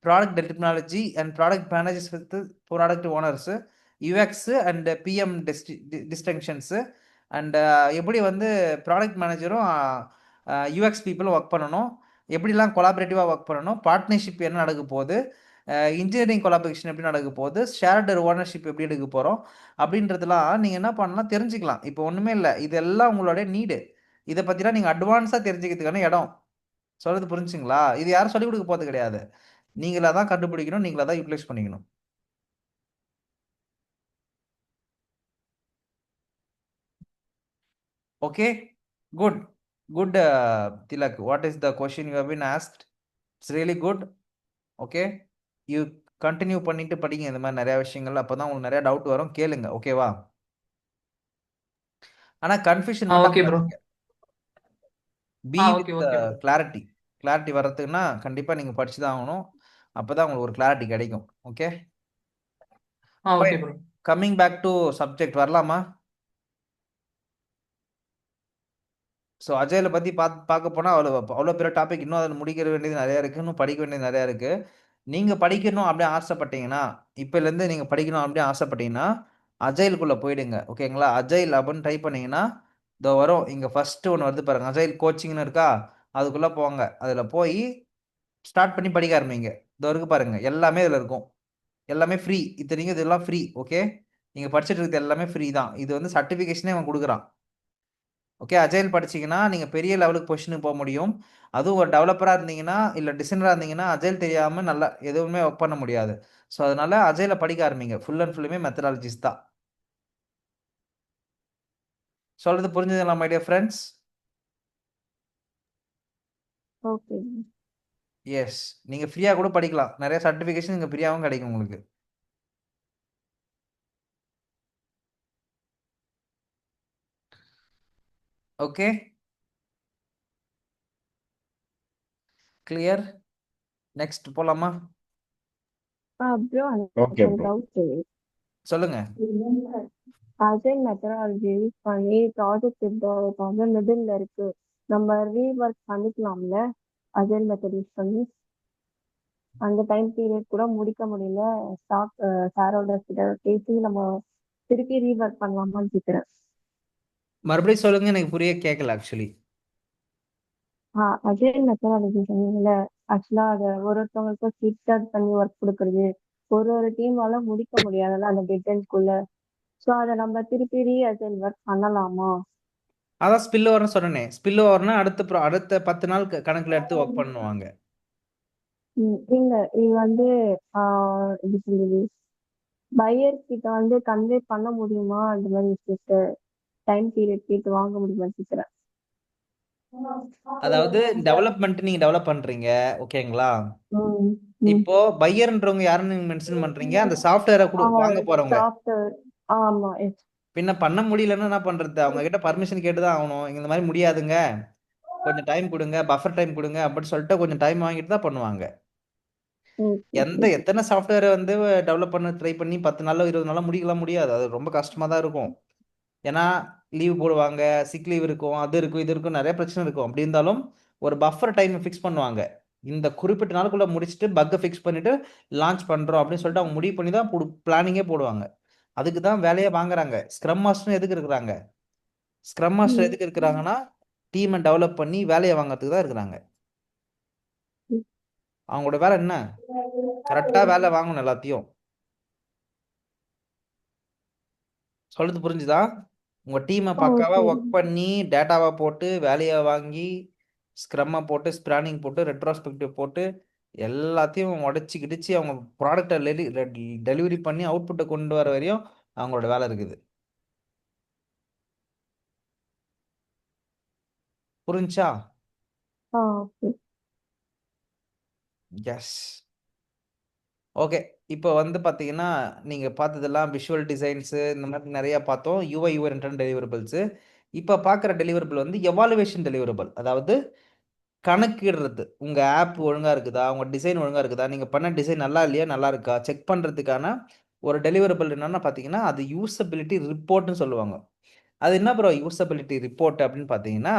product technology and product managers with product owners, UX and PM distinctions and எப்படி வந்து ப்ராடக்ட் மேனேஜரும் யூஎக்ஸ் பீப்புளும் ஒர்க் பண்ணணும், எப்படிலாம் கொலாபரேட்டிவாக ஒர்க் பண்ணணும், பார்ட்னர்ஷிப் என்ன நடக்க போகுது, இன்ஜினியரிங் கொலாபரேஷன் எப்படி நடக்க போகுது, ஷேர்டு ஓனர்ஷிப் எப்படி எடுக்க போகிறோம் அப்படின்றதுலாம் நீங்கள் என்ன பண்ணலாம் தெரிஞ்சுக்கலாம். இப்போ ஒன்றுமே இல்லை, இதெல்லாம் உங்களுடைய நீடு. இதை பற்றிலாம் நீங்கள் அட்வான்ஸாக தெரிஞ்சுக்கிறதுக்கான இடம். சொல்கிறது புரிஞ்சுங்களா? இது யாரும் சொல்லிக் கொடுக்க போகிறது கிடையாது. நீங்களாக தான் கண்டுபிடிக்கணும், நீங்களாக தான் யூட்டிலைஸ் பண்ணிக்கணும். Okay, good good. Tilak, what is the question you have been asked? It's really good. Okay, you continue பண்ணிட்டு படிங்க இந்த மாதிரி நிறைய விஷயங்கள். அப்பதான் உங்களுக்கு நிறைய டவுட் வரும், கேளுங்க. ஓகேவா? ஆனா கன்ஃபியூஷன் பி வித் கிளாரிட்டி வர்றதுக்குன்னா கண்டிப்பா நீங்க படிச்சுதான் ஆகணும். அப்பதான் உங்களுக்கு ஒரு கிளாரிட்டி கிடைக்கும். Okay, okay bro. Coming back to subject வரலாமா? ஸோ அஜயில பற்றி பார்க்க போனால் அவ்வளோ பெரிய டாபிக், இன்னும் அதில் முடிக்கிற வேண்டியது நிறையா இருக்குது, இன்னும் படிக்க வேண்டியது நிறையா இருக்குது. நீங்கள் படிக்கணும் அப்படியே ஆசைப்பட்டீங்கன்னா, இப்போலேருந்து நீங்கள் படிக்கணும் அப்படியே ஆசைப்பட்டீங்கன்னா அஜயிலுக்குள்ளே போயிடுங்க. ஓகேங்களா? அஜயில் அப்படின்னு டைப் பண்ணிங்கன்னா இதோ வரும். இங்கே ஃபஸ்ட்டு ஒன்று வருது பாருங்கள், அஜயில் கோச்சிங்னு இருக்கா, அதுக்குள்ளே போங்க. அதில் போய் ஸ்டார்ட் பண்ணி படிக்க ஆரம்பிங்க. இதோ இருக்கு பாருங்கள், எல்லாமே இதில் இருக்கும். எல்லாமே ஃப்ரீ. இத்தனைக்கும் இதெல்லாம் ஃப்ரீ. ஓகே, நீங்கள் படிச்சுட்டு இருக்கிறது எல்லாமே ஃப்ரீ தான். இது வந்து சர்டிஃபிகேஷனே அவன் கொடுக்குறான். ஓகே, அஜயில் படிச்சீங்கன்னா நீங்கள் பெரிய லெவலுக்கு பொசிஷனுக்கு போக முடியும். அதுவும் ஒரு டெவலப்பராக இருந்தீங்கன்னா இல்லை டிசைனராக இருந்தீங்கன்னா அஜயில் தெரியாமல் நல்லா எதுவுமே ஒர்க் பண்ண முடியாது. ஸோ அதனால அஜயில படிக்க ஆரம்பிங்க. ஃபுல் அண்ட் ஃபுல்லுமே மெத்தடாலஜிஸ் தான். சொல்றது புரிஞ்சுதுங்களா my dear friends? Okay. Yes, நீங்கள் ஃப்ரீயாக கூட படிக்கலாம். நிறைய சர்டிஃபிகேஷன் இங்கே ஃப்ரீயாகவும் கிடைக்கும் உங்களுக்கு. Okay, clear. நெக்ஸ்ட் போலாமா? Bro Okay, bro. டவுட். சொல்லுங்க. அஜைல் மெத்தடாலஜி யூஸ் பண்ணி ப்ராஜெக்ட் இப்போ வந்து மிடில் இருக்கு, நம்ம ரீஒர்க் பண்ணிக்கலாம்ல அஜைல் மெத்தட் யூஸ் பண்ணி? அந்த டைம் பீரியட் கூட முடிக்க முடியல, ஸ்டாக் ஷேர் ஹோல்டர்ஸ் கிட்ட பேசி நம்ம திருப்பி ரீஒர்க் பண்ணலாமான்னு கேட்குறேன். மறுபடியும் சொல்லுங்க, எனக்கு புரிய கேட்கல ஆக்சுவலி. அஜைல் மெத்தடாலஜி சொன்னீங்கல்ல, ஆக்சுவலா அதை ஒருத்தவங்களுக்கும் ஸ்பிட் பண்ணி ஒர்க் கொடுக்குறது, ஒரு டீமால முடிக்க முடியாதுல்ல அந்த டெட்லைன்ஸ்குள்ள. ஸோ அதை நம்ம திருப்பி ரீஅசைன் ஒர்க் பண்ணலாமா? அதான் ஸ்பில் ஓவர்னு சொன்னேனே. ஸ்பில் ஓவர்னா அடுத்த 10 நாள் கணக்கில் எடுத்து ஒர்க் பண்ணுவாங்க. இல்ல, இது வந்து எப்படி சொல்லுது, பையர் கிட்ட வந்து கன்வே பண்ண முடியுமா அந்த மாதிரி விஷயத்த, டைம் பீரியட் கேட்டு வாங்க முடியுமான்னு கேட்குறேன். அதாவது டெவலப்மெண்ட் நீங்க டெவலப் பண்றீங்க, ஓகேங்களா? இப்போ பையர்ன்றவங்க யாருன்னு நீங்க மென்ஷன் பண்றீங்க? அந்த சாஃப்ட்வேரை வாங்க போறவங்க. சாஃப்ட்வேர். ஆமா, பின்ன பண்ண முடியலன்னா என்ன பண்றது? அவங்க கிட்ட பர்மிஷன் கேட்டு தான் ஆகணும். இந்த மாதிரி முடியாதுங்க, கொஞ்சம் டைம் கொடுங்க, பஃபர் டைம் கொடுங்க அப்படின்னு சொல்லிட்டு கொஞ்சம் டைம் வாங்கிட்டு தான் பண்ணுவாங்க. எத்தனை சாஃப்ட்வேரை வந்து டெவலப் பண்ண ட்ரை பண்ணி 10 நாளோ 20 நாளோ முடிக்கலாம் முடியாது. அது ரொம்ப கஷ்டமா தான் இருக்கும். ஏன்னா லீவ் போடுவாங்க, சிக் லீவ் இருக்கும், அது இருக்கும், இது இருக்கும், நிறைய பிரச்சனை இருக்கும். அப்படி இருந்தாலும் ஒரு பஃபர் டைம் ஃபிக்ஸ் பண்ணுவாங்க. இந்த குறிப்பிட்ட நாளுக்குள்ள முடிச்சுட்டு பக்கை ஃபிக்ஸ் பண்ணிட்டு லான்ச் பண்றோம் அப்படின்னு சொல்லிட்டு அவங்க முடிவு பண்ணி தான் பிளானிங்கே போடுவாங்க. அதுக்கு தான் வேலையை வாங்குறாங்க. ஸ்க்ரம் மாஸ்டர் எதுக்கு இருக்கிறாங்க? ஸ்க்ரம் மாஸ்டர் எதுக்கு இருக்கிறாங்கன்னா டீமை டெவலப் பண்ணி வேலையை வாங்குறதுக்கு தான் இருக்கிறாங்க. அவங்களோட வேலை என்ன? கரெக்டா வேலை வாங்கணும் எல்லாத்தையும். சொல்றது புரிஞ்சுதா? உங்க டீமை பக்காவா ஒர்க் பண்ணி டேட்டாவை போட்டு வேலையை வாங்கி ஸ்க்ரம்மை போட்டு ஸ்பிரானிங் போட்டு ரெட்ரோஸ்பெக்டிவ் போட்டு எல்லாத்தையும் உடச்சி கிடிச்சு அவங்க ப்ராடக்டை டெலிவரி பண்ணி அவுட்புட்டை கொண்டு வர வரையும் அவங்களோட வேலை இருக்குது. புரிஞ்சா? எஸ். ஓகே, இப்போ வந்து பார்த்தீங்கன்னா நீங்கள் பார்த்ததெல்லாம் விஷுவல் டிசைன்ஸு இந்த மாதிரி நிறையா பார்த்தோம். UI UR deliverables. இப்போ பார்க்குற டெலிவரபிள் வந்து எவாலுவேஷன் டெலிவரபிள். அதாவது கணக்கிடுறது, உங்கள் ஆப் ஒழுங்காக இருக்குதா, உங்கள் டிசைன் ஒழுங்காக இருக்குதா, நீங்கள் பண்ண டிசைன் நல்லா இல்லையா, நல்லா இருக்கா செக் பண்ணுறதுக்கான ஒரு டெலிவரபிள் என்னென்னா பார்த்தீங்கன்னா அது யூசபிலிட்டி ரிப்போர்ட்னு சொல்லுவாங்க. அது என்ன ப்ரோ யூசபிலிட்டி ரிப்போர்ட் அப்படின்னு பார்த்தீங்கன்னா,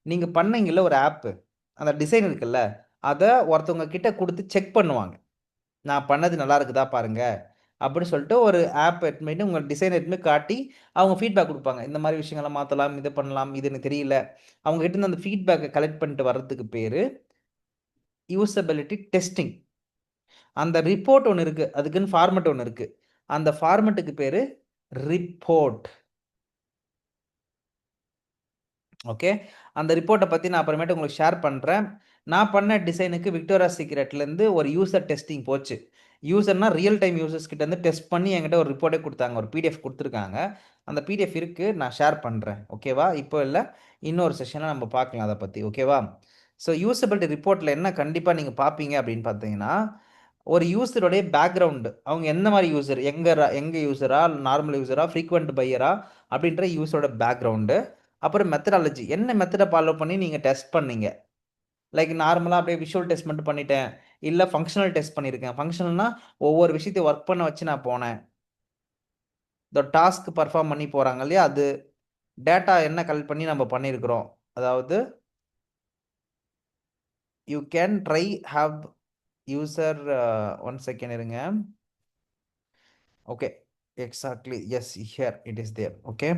நீங்கள் பண்ணீங்கல்ல ஒரு ஆப்பு, அந்த டிசைன் இருக்குல்ல, அதை ஒருத்தவங்க கிட்ட கொடுத்து செக் பண்ணுவாங்க. நான் பண்ணது நல்லா இருக்குதா பாருங்க அப்படின்னு சொல்லிட்டு ஒரு ஆப் எடுத்துட்டு உங்கள் டிசைன் எடுத்துமே காட்டி அவங்க ஃபீட்பேக் கொடுப்பாங்க. இந்த மாதிரி விஷயங்களை மாற்றலாம், இது பண்ணலாம், இது எனக்கு தெரியல. அவங்க கிட்ட இருந்து அந்த ஃபீட்பேக்கை கலெக்ட் பண்ணிட்டு வர்றதுக்கு பேர் யூசபிலிட்டி டெஸ்டிங். அந்த ரிப்போர்ட் ஒன்று இருக்கு, அதுக்குன்னு ஃபார்மெட் ஒன்று இருக்கு. அந்த ஃபார்மெட்டுக்கு பேர் ரிப்போர்ட். ஓகே, அந்த ரிப்போர்ட்டை பற்றி நான் அப்புறமேட்டு உங்களுக்கு ஷேர் பண்ணுறேன். நான் பண்ண டிசைனுக்கு விக்டோரியா சீக்ரெட்லேருந்து ஒரு யூசர் டெஸ்டிங் போச்சு. யூசர்னா ரியல் டைம் யூசர்ஸ் கிட்ட இருந்து டெஸ்ட் பண்ணி என்கிட்ட ஒரு ரிப்போர்ட்டே கொடுத்தாங்க, ஒரு பிடிஎஃப் கொடுத்துருக்காங்க. அந்த பிடிஎஃப் இருக்குது, நான் ஷேர் பண்ணுறேன். ஓகேவா? இப்போ இல்லை, இன்னொரு செஷனில் நம்ம பார்க்கலாம் அதை பற்றி. ஓகேவா? ஸோ யூசபிலிட்டி ரிப்போர்ட்டில் என்ன கண்டிப்பாக நீங்கள் பார்ப்பீங்க அப்படின்னு பார்த்தீங்கன்னா, ஒரு யூசருடைய பேக்ரவுண்டு, அவங்க எந்த மாதிரி யூசர், எங்கே யூசரா, நார்மல் யூசரா, ஃப்ரீக்வெண்ட் பையரா அப்படின்ற யூசரோட பேக்ரவுண்டு. அப்புறம் மெத்தடாலஜி, என்ன மெத்தடை ஃபாலோ பண்ணி நீங்கள் டெஸ்ட் பண்ணீங்க. லைக் நார்மலாக அப்படியே விஷுவல் டெஸ்ட் மட்டும் பண்ணிட்டேன், இல்லை ஃபங்க்ஷனல் டெஸ்ட் பண்ணியிருக்கேன். ஃபங்க்ஷனல்னா ஒவ்வொரு விஷயத்தையும் ஒர்க் பண்ண வச்சு நான் போனேன். இந்த டாஸ்க் பர்ஃபார்ம் பண்ணி போகிறாங்க இல்லையா, அது டேட்டா என்ன கலெக்ட் பண்ணி நம்ம பண்ணியிருக்கிறோம். அதாவது you can try have user 1 second இருங்க. Okay, exactly yes, here it is there. Okay,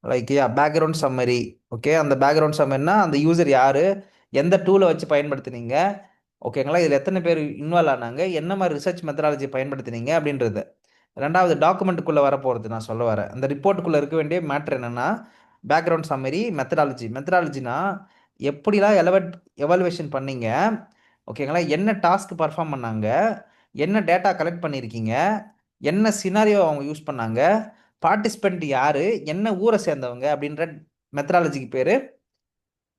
like background summary. Okay, அந்த பேக்ரவுண்ட் சம்மரினா அந்த யூசர் யார், எந்த டூலை வச்சு பயன்படுத்துனீங்க, ஓகேங்களா, இதில் எத்தனை பேர் இன்வால்வ் ஆனாங்க, என்ன மாதிரி ரிசர்ச் மெத்தடாலஜி பயன்படுத்துனீங்க அப்படின்றது. ரெண்டாவது டாக்குமெண்ட்டுக்குள்ளே வர போகிறது நான் சொல்ல வரேன். அந்த ரிப்போர்ட்டுக்குள்ளே இருக்க வேண்டிய மேட்ரு என்னென்னா பேக்ரவுண்ட் சம்மரி, மெத்தடாலஜினா எப்படிலாம் எவாலுவேஷன் பண்ணீங்க, ஓகேங்களா, என்ன டாஸ்க் பர்ஃபார்ம் பண்ணாங்க, என்ன டேட்டா கலெக்ட் பண்ணியிருக்கீங்க, என்ன சினாரியோ அவங்க யூஸ் பண்ணாங்க, பார்ட்டிசிபெண்ட் யார், என்ன ஊரை சேர்ந்தவங்க அப்படின்ற மெத்தடாலஜிக்கு பேர்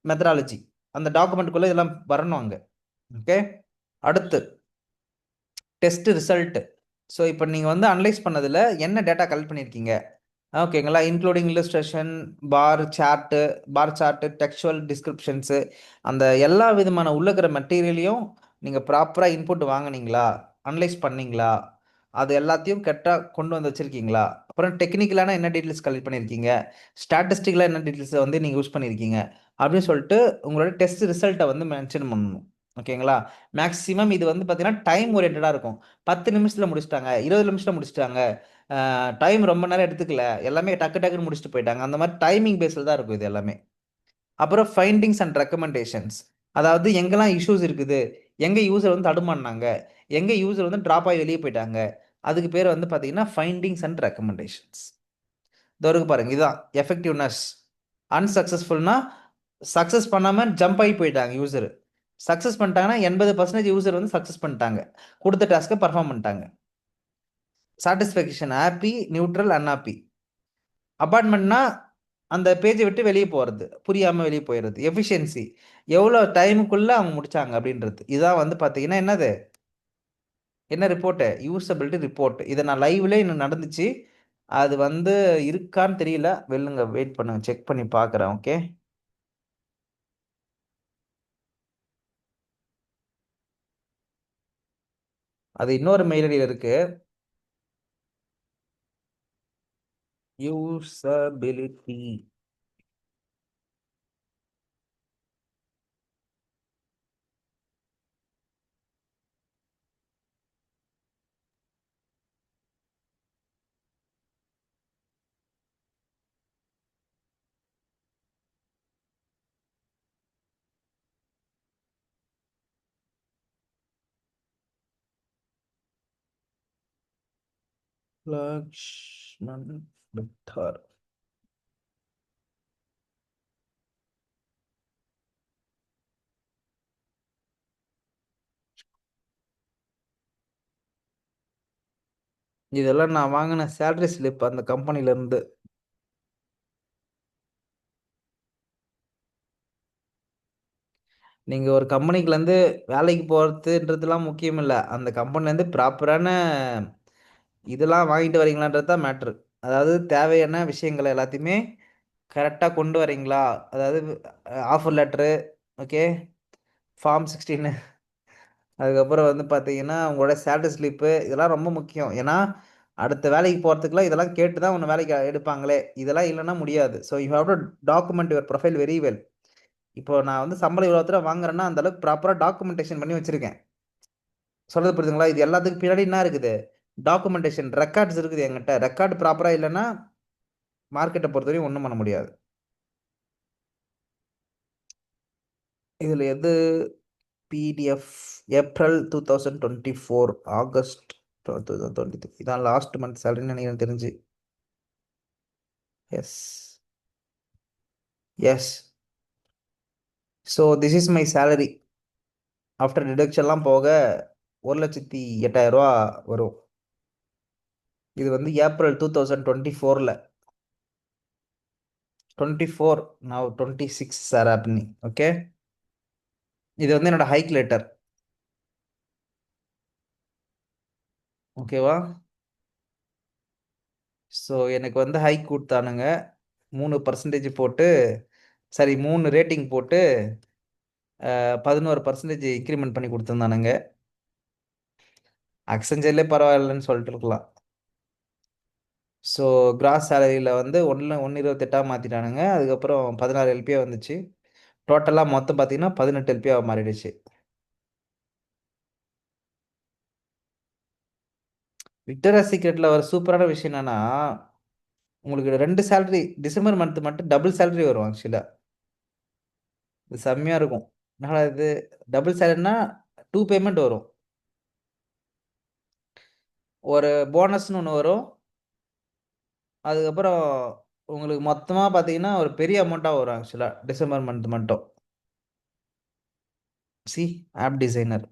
மெத்தடாலஜி. அந்த டாக்குமெண்ட்டுக்குள்ளே இதெல்லாம் வரணும் அங்கே. ஓகே, அடுத்து டெஸ்ட் ரிசல்ட். ஸோ இப்போ நீங்கள் வந்து அனலைஸ் பண்ணதில் என்ன டேட்டா கலெக்ட் பண்ணியிருக்கீங்க, ஓகேங்களா, இன்க்ளூடிங் இல்லஸ்ட்ரேஷன், பார் சார்ட்டு, டெக்ஸ்சுவல் டிஸ்கிரிப்ஷன்ஸு, அந்த எல்லா விதமான உள்ளக்கிற மெட்டீரியலையும் நீங்கள் ப்ராப்பராக இன்புட் வாங்கினீங்களா, அனலைஸ் பண்ணீங்களா, அது எல்லாத்தையும் கரெக்டாக கொண்டு வந்து வச்சுருக்கீங்களா, அப்புறம் டெக்னிக்கலான என்ன டீட்டெயில்ஸ் கலெக்ட் பண்ணியிருக்கீங்க, ஸ்டாட்டிஸ்டிக்கலாக என்ன டீட்டெயில்ஸை வந்து நீங்கள் யூஸ் பண்ணியிருக்கீங்க அப்படின்னு சொல்லிட்டு உங்களோட டெஸ்ட் ரிசல்ட்டை வந்து மென்ஷன் பண்ணணும். ஓகேங்களா, மேக்ஸிமம் இது வந்து பார்த்தீங்கன்னா டைம் ஓரியன்டாக இருக்கும். 10 நிமிஷத்தில் முடிச்சிட்டாங்க, 20 நிமிஷத்தில் முடிச்சிட்டாங்க, டைம் ரொம்ப நேரம் எடுத்துக்கல, எல்லாமே டக்குன்னு முடிச்சுட்டு போயிட்டாங்க. அந்த மாதிரி டைமிங் பேஸில் தான் இருக்கும் இது எல்லாமே. அப்புறம் ஃபைண்டிங்ஸ் அண்ட் ரெக்கமெண்டேஷன்ஸ், அதாவது எங்கெல்லாம் இஷ்யூஸ் இருக்குது, எங்கே யூசர் வந்து தடுமாறினாங்க, எங்கே யூசர் வந்து ட்ராப் ஆகி வெளியே போயிட்டாங்க, அதுக்கு பேர் வந்து பார்த்தீங்கன்னா ஃபைண்டிங்ஸ் அண்ட் ரெக்கமெண்டேஷன்ஸ். இதோ பாருங்க, இதுதான் எஃபெக்டிவ்னஸ். அன்சக்ஸஸ்ஃபுல்னா சக்ஸஸ் பண்ணாமல் ஜம்ப் ஆகி போயிட்டாங்க யூசர். சக்ஸஸ் பண்ணிட்டாங்கன்னா 80% யூசர் வந்து சக்ஸஸ் பண்ணிட்டாங்க, கொடுத்த டாஸ்க்கை பர்ஃபார்ம் பண்ணிட்டாங்க. Satisfaction happy, neutral, unhappy. அபார்ட்மெண்ட்னா அந்த பேஜை விட்டு வெளியே போகிறது, புரியாமல் வெளியே போயிடுறது. எஃபிஷியன்சி, எவ்வளோ டைமுக்குள்ளே அவங்க முடித்தாங்க அப்படின்றது. இதான் வந்து பார்த்தீங்கன்னா என்னது, என்ன ரிப்போர்ட்டு, யூசபிலிட்டி ரிப்போர்ட். இதை நான் லைவ்லேயே இன்னும் நடந்துச்சு, அது வந்து இருக்கான்னு தெரியல, வெல்லுங்க, வெயிட் பண்ணுங்க, செக் பண்ணி பார்க்குறேன். ஓகே, அது இன்னொரு மெயில் ஐடியில் இருக்கு. Usability, Lakshman Victor. இதெல்லாம் நான் வாங்கின சேலரி ஸ்லிப் அந்த கம்பெனிலேருந்து. நீங்கள் ஒரு கம்பெனிக்குலேருந்து வேலைக்கு போகிறதுன்றதுலாம் முக்கியம் இல்லை, அந்த கம்பெனிலேருந்து ப்ராப்பரான இதெல்லாம் வாங்கிட்டு வரீங்களான்றது தான் மேட்ரு. அதாவது தேவையான விஷயங்களை எல்லாத்தையுமே கரெக்டாக கொண்டு வரீங்களா, அதாவது ஆஃபர் லெட்ரு, ஓகே, ஃபார்ம் 16, அதுக்கப்புறம் வந்து பார்த்தீங்கன்னா உங்களோட சேலரி ஸ்லிப்பு, இதெல்லாம் ரொம்ப முக்கியம். ஏன்னா அடுத்த வேலைக்கு போகிறதுக்குலாம் இதெல்லாம் கேட்டு தான் உன்னை வேலைக்கு எடுப்பாங்களே, இதெல்லாம் இல்லைன்னா முடியாது. So you have to document your profile very well. இப்போ நான் வந்து சம்பளம் இவ்வளோ தூரம் வாங்குறேன்னா அந்த அளவுக்கு ப்ராப்பராக டாக்குமெண்டேஷன் பண்ணி வச்சுருக்கேன். சொல்கிறது புரியுதுங்களா? இது எல்லாத்துக்கும் பின்னாடி என்ன இருக்குது, டாக்குமெண்டேஷன், ரெக்கார்ட்ஸ் இருக்குது என்கிட்ட. ரெக்கார்டு ப்ராப்பராக இல்லைன்னா மார்க்கெட்டை பொறுத்தவரையும் ஒன்றும் பண்ண முடியாது. இதில் எது பிடிஎஃப் ஏப்ரல் 2024, ஆகஸ்ட் 2023, இதான் லாஸ்ட் மந்த் சேலரின்னு நினைக்கிறேன் தெரிஞ்சு. Yes yes, so this is my salary. After டிடக்ஷன்லாம் போக 1,08,000 வரும். இது வந்து ஏப்ரல் 2024, 24 நான் 26 சார் அப்படி. ஓகே, இது வந்து என்னோட ஹைக் லெட்டர். ஓகேவா? ஸோ எனக்கு வந்து ஹைக் கொடுத்தானுங்க 3% போட்டு, சரி 3 ரேட்டிங் போட்டு 11% இன்க்ரிமெண்ட் பண்ணி கொடுத்துருந்தானுங்க. அக்செஞ்சர்லேயே பரவாயில்லன்னு சொல்லிட்டு இருக்கலாம். ஸோ கிராஸ் சேலரியில் வந்து 128 மாற்றிட்டானுங்க. அதுக்கப்புறம் 16 எல்பியா வந்துச்சு. டோட்டலாக மொத்தம் பார்த்தீங்கன்னா 18 எல்பியா மாறிடுச்சு. விக்டோரியா சீக்ரெட்டில் ஒரு சூப்பரான விஷயம் என்னன்னா, உங்களுக்கு 2 சேலரி டிசம்பர் மந்த் மட்டும் டபுள் சேலரி வரும் ஆக்சுவலாக. இது செம்மையாக இருக்கும். என்னடா இது டபுள் சேலரினா 2 பேமெண்ட் வரும். ஒரு போனஸ்னு ஒன்று வரும். அதுக்கப்புறம் உங்களுக்கு மொத்தமாக பார்த்தீங்கன்னா ஒரு பெரிய அமௌண்ட்டாக வரும் ஆக்சுவலாக டிசம்பர் மந்த் மட்டும். சி ஆப் designer.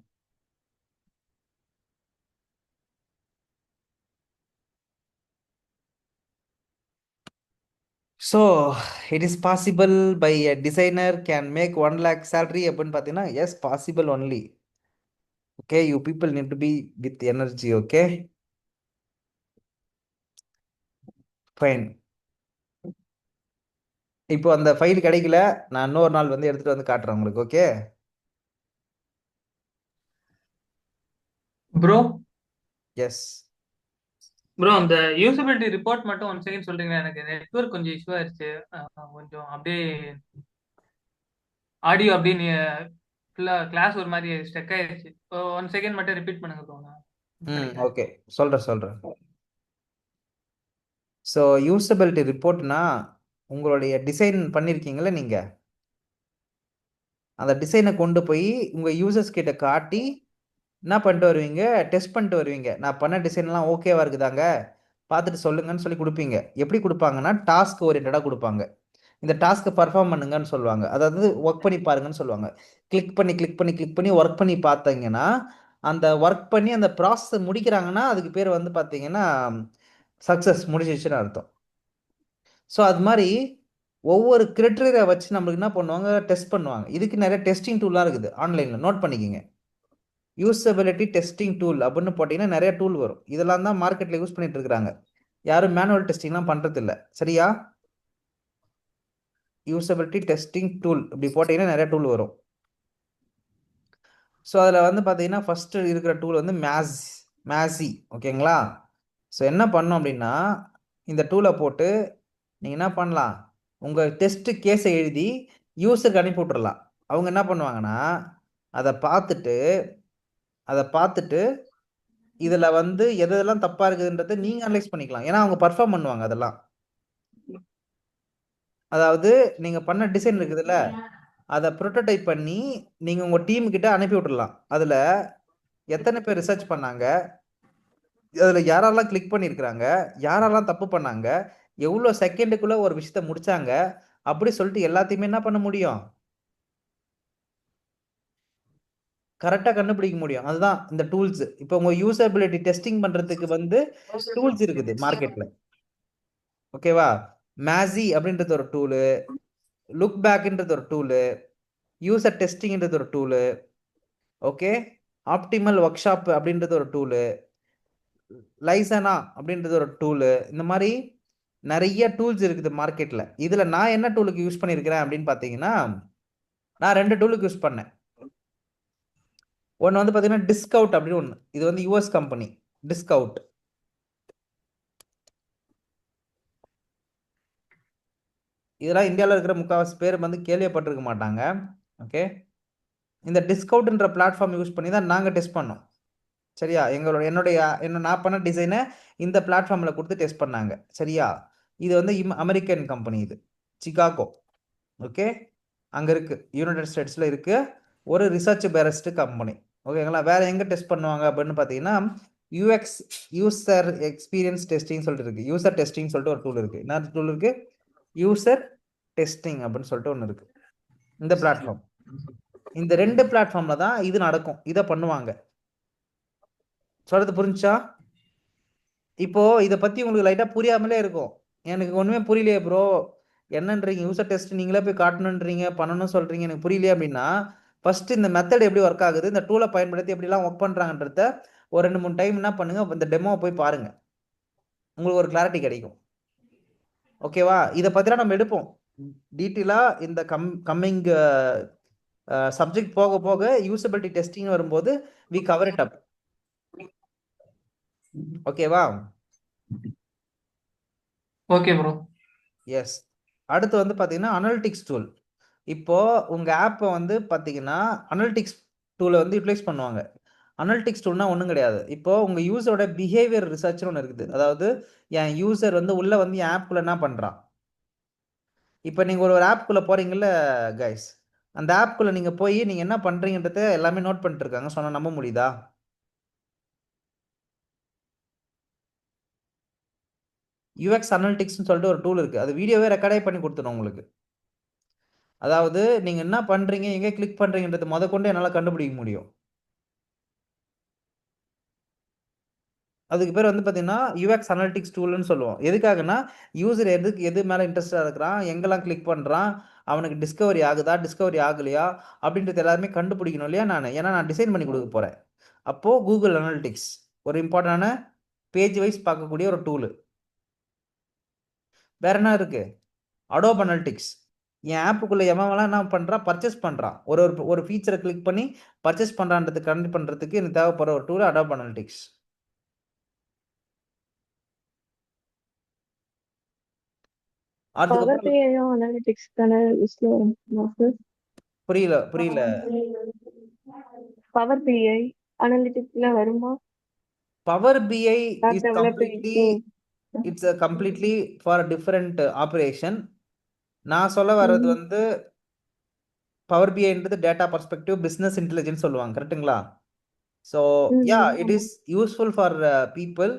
So it is possible by a designer can make 1 lakh salary அப்படின்னு பார்த்தீங்கன்னா yes possible only. Okay you people need to be with energy. Okay fine. இப்போ அந்த ஃபைல் கிடைக்கல, நான் இன்னொரு நாள் வந்து எடுத்துட்டு வந்து காட்டுறேன் உங்களுக்கு. ஓகே ப்ரோ எஸ் ப்ரோ அந்த யூசபிலிட்டி ரிப்போர்ட் மட்டும் 1 செகண்ட் சொல்றீங்களா? எனக்கு நெட்வொர்க் கொஞ்சம் இஷ்யூ ஆயிருச்சு. கொஞ்சம் அப்படியே ஆடியோ அப்படியே ஃபுல்லா கிளாஸ் ஒரு மாதிரி ஸ்டக் ஆயிருச்சு. 1 செகண்ட் மட்டும் ரிப்பீட் பண்ணுங்க ப்ரோ. ஓகே சொல்கிறேன். ஸோ யூசபிலிட்டி ரிப்போர்ட்னா உங்களுடைய டிசைன் பண்ணியிருக்கீங்களே நீங்கள், அந்த டிசைனை கொண்டு போய் உங்கள் யூசர்ஸ் கிட்ட காட்டி என்ன பண்ணிட்டு வருவீங்க, டெஸ்ட் பண்ணிட்டு வருவீங்க. நான் பண்ண டிசைன்லாம் ஓகேவா இருக்குதாங்க பார்த்துட்டு சொல்லுங்கன்னு சொல்லி கொடுப்பீங்க. எப்படி கொடுப்பாங்கன்னா டாஸ்க் ஓரியன்டாக கொடுப்பாங்க. இந்த டாஸ்க்கை பர்ஃபார்ம் பண்ணுங்கன்னு சொல்லுவாங்க. அதாவது ஒர்க் பண்ணி பாருங்கன்னு சொல்லுவாங்க. கிளிக் பண்ணி ஒர்க் பண்ணி பார்த்தீங்கன்னா அந்த ஒர்க் பண்ணி அந்த ப்ராசஸ் முடிக்கிறாங்கன்னா அதுக்கு பேர் வந்து பார்த்தீங்கன்னா சக்ஸஸ் முடிஞ்சிச்சுன்னு அர்த்தம். ஸோ அது மாதிரி ஒவ்வொரு கிரிட்டீரியா வச்சு நம்மளுக்கு என்ன பண்ணுவாங்க, டெஸ்ட் பண்ணுவாங்க. இதுக்கு நிறைய டெஸ்டிங் டூல்லாம் இருக்குது ஆன்லைனில், நோட் பண்ணிக்கோங்க. யூசபிலிட்டி டெஸ்டிங் டூல் அப்படின்னு போட்டிங்கன்னா நிறைய டூல் வரும். இதெல்லாம் தான் மார்க்கெட்டில் யூஸ் பண்ணிட்டு இருக்கிறாங்க. யாரும் மேனுவல் டெஸ்டிங்லாம் பண்ணுறது இல்லை. சரியா? யூசபிலிட்டி டெஸ்டிங் டூல் இப்படி போட்டிங்கன்னா நிறைய டூல் வரும். ஸோ அதில் வந்து பார்த்தீங்கன்னா ஃபஸ்ட்டு இருக்கிற டூல் வந்து மேசி. ஓகேங்களா? ஸோ என்ன பண்ணோம் அப்படின்னா இந்த டூலை போட்டு நீங்கள் என்ன பண்ணலாம், உங்கள் டெஸ்ட்டு கேஸை எழுதி யூசருக்கு அனுப்பி விட்றலாம். அவங்க என்ன பண்ணுவாங்கன்னா அதை பார்த்துட்டு இதில் வந்து எதெல்லாம் தப்பாக இருக்குதுன்றதை நீங்கள் அனலைஸ் பண்ணிக்கலாம். ஏன்னா அவங்க பர்ஃபார்ம் பண்ணுவாங்க அதெல்லாம். அதாவது நீங்கள் பண்ண டிசைன் இருக்குதுல்ல, அதை ப்ரோட்டோடைப் பண்ணி நீங்கள் உங்கள் டீமுக்கிட்ட அனுப்பி விட்றலாம். அதில் எத்தனை பேர் ரிசர்ச் பண்ணாங்க, அதில் யாரெல்லாம் கிளிக் பண்ணியிருக்கிறாங்க, யாரெல்லாம் தப்பு பண்ணாங்க, எவ்வளோ செகண்டுக்குள்ளே ஒரு விஷயத்த முடிச்சாங்க, அப்படி சொல்லிட்டு எல்லாத்தையுமே என்ன பண்ண முடியும், கரெக்டாக கண்டுபிடிக்க முடியும். அதுதான் இந்த டூல்ஸ். இப்போ உங்கள் யூசபிலிட்டி டெஸ்டிங் பண்ணுறதுக்கு வந்து டூல்ஸ் இருக்குது மார்க்கெட்டில். ஓகேவா? மேசி அப்படின்றது ஒரு டூலு, லுக் பேக்ன்றது ஒரு டூலு, யூசர் டெஸ்டிங்ன்றது ஒரு tool, okay, optimal work shop அப்படின்றது ஒரு டூலு, லைசனா அப்படின்றது ஒரு டூலு. இந்த மாதிரி நிறைய டூல்ஸ் இருக்குது மார்க்கெட்டில். இதில் நான் என்ன டூலுக்கு யூஸ் பண்ணியிருக்கிறேன் அப்படின்னு பார்த்தீங்கன்னா நான் 2 டூலுக்கு யூஸ் பண்ணேன். ஒன்று வந்து பார்த்தீங்கன்னா டிஸ்கவுட் அப்படின்னு ஒன்று. இது வந்து யூஎஸ் கம்பெனி டிஸ்கவுட். இதெல்லாம் இந்தியாவில் இருக்கிற முக்கால்வாசி பேர் வந்து கேள்விப்பட்டிருக்க மாட்டாங்க. ஓகே, இந்த டிஸ்கவுட்ன்ற பிளாட்ஃபார்ம் யூஸ் பண்ணி தான் நாங்கள் டெஸ்ட் பண்ணோம். சரியா? நான் பண்ண டிசைனை இந்த பிளாட்ஃபார்மில் கொடுத்து டெஸ்ட் பண்ணாங்க. சரியா? இது வந்து அமெரிக்கன் கம்பெனி, இது சிகாகோ. ஓகே, அங்கே இருக்குது, யுனைடெட் ஸ்டேட்ஸில் இருக்குது. ஒரு ரிசர்ச் பேரஸ்டு கம்பெனி. ஓகேங்களா? வேறு எங்கே டெஸ்ட் பண்ணுவாங்க அப்படின்னு பார்த்தீங்கன்னா யூஎக்ஸ் யூசர் எக்ஸ்பீரியன்ஸ் டெஸ்டிங் சொல்லிட்டு இருக்குது. யூசர் டெஸ்டிங் சொல்லிட்டு ஒரு டூல் இருக்குது. என்ன டூல் இருக்குது? யூசர் டெஸ்டிங் அப்படின்னு சொல்லிட்டு ஒன்று இருக்குது. இந்த பிளாட்ஃபார்ம், இந்த 2 பிளாட்ஃபார்மில் தான் இது நடக்கும். இதை பண்ணுவாங்க. சொல்கிறது புரிஞ்சா? இப்போது இதை பற்றி உங்களுக்கு லைட்டாக புரியாமலே இருக்கும். எனக்கு ஒன்றுமே புரியலையே ப்ரோ, என்னன்றீங்க, யூசர் டெஸ்ட் நீங்களே போய் காட்டணுன்றீங்க, பண்ணணும்னு சொல்கிறீங்க, எனக்கு புரியலையே அப்படின்னா ஃபஸ்ட்டு இந்த மெத்தட் எப்படி ஒர்க் ஆகுது, இந்த டூலை பயன்படுத்தி எப்படிலாம் ஒர்க் பண்ணுறாங்கன்றத ஒரு 2-3 டைம் என்ன பண்ணுங்கள், இந்த டெமோவை போய் பாருங்கள். உங்களுக்கு ஒரு கிளாரிட்டி கிடைக்கும். ஓகேவா? இதை பற்றிலாம் நம்ம எடுப்போம் டீட்டெயிலாக. இந்த கம்மிங் சப்ஜெக்ட் போக போக யூசபிலிட்டி டெஸ்டிங் வரும்போது வி கவர் இட் அப். ஓகேவா? Okay bro. எஸ். அடுத்து வந்து பார்த்தீங்கன்னா அனலிட்டிக்ஸ் டூல். இப்போ உங்க ஆப்பை வந்து பார்த்தீங்கன்னா அனலிட்டிக்ஸ் டூலை வந்து யூட்டிலைஸ் பண்ணுவாங்க. அனலிட்டிக்ஸ் டூல்னா ஒன்றும் கிடையாது. இப்போ உங்க யூசரோட பிஹேவியர் ரிசர்ச்னு ஒன்று இருக்குது. அதாவது என் யூசர் வந்து உள்ள வந்து என் ஆப்குள்ள என்ன பண்றான். இப்போ நீங்க ஒரு ஆப்குள்ள போறீங்கல்ல கைஸ், அந்த ஆப்குள்ள நீங்க போய் நீங்க என்ன பண்றீங்கன்றத எல்லாமே நோட் பண்ணிட்டு இருக்காங்க. சொன்னா நம்ப முடியுதா? யூஎக்ஸ் அனலிட்டிக்ஸ்னு சொல்லிட்டு ஒரு டூல் இருக்கு. அது வீடியோவே ரெக்கார்டே பண்ணி கொடுத்துடும் உங்களுக்கு. அதாவது நீங்க என்ன பண்றீங்க, எங்க கிளிக் பண்றீங்கன்றது முதற்கொண்டு என்னால கண்டுபிடிக்க முடியும். அதுக்கு பேர் வந்து பார்த்தீங்கன்னா யூஎக்ஸ் அனலிட்டிக்ஸ் டூல்னு சொல்லுவோம். எதுக்காகன்னா யூசர் எது மேல இன்ட்ரெஸ்டா இருக்கிறான், எங்கெல்லாம் கிளிக் பண்றான், அவனுக்கு டிஸ்கவரி ஆகுதா, டிஸ்கவரி ஆகலையா அப்படின்றது எல்லாருமே கண்டுபிடிக்கணும் இல்லையா நான். ஏன்னா நான் டிசைன் பண்ணி கொடுக்க போறேன். அப்போ கூகுள் அனலிட்டிக்ஸ் ஒரு இம்பார்ட்டன்டான பேஜ் வைஸ் பார்க்கக்கூடிய ஒரு டூலு. வேற என்ன இருக்கு? Adobe analytics. என் ஆப்புக்குள்ள எவன்லாம் என்ன பண்றான், பர்ச்சேஸ் பண்றான். ஒரு ஃபீச்சரை கிளிக் பண்ணி பர்ச்சேஸ் பண்றான்றதுக்கு கனெக்ட் பண்றதுக்கு எனக்கு தேவைப்படுற ஒரு டூல் அடோப் அனலிட்டிக்ஸ். பவர் பிஐயும் அனலிட்டிக்ஸ் தானே லிஸ்ட்ல வரும் சார்? புரியல. பவர் பிஐ அனலிட்டிக்ஸ்ல வருமா? Power BI App is developing completely for different operation. நான் சொல்ல வர்றது வந்து பவர் பிஐன்றது டேட்டா பர்ஸ்பெக்டிவ் பிசினஸ் இன்டெலிஜென்ஸ் சொல்லுவாங்க, கரெக்ட்டுங்களா? So ya it is useful for people.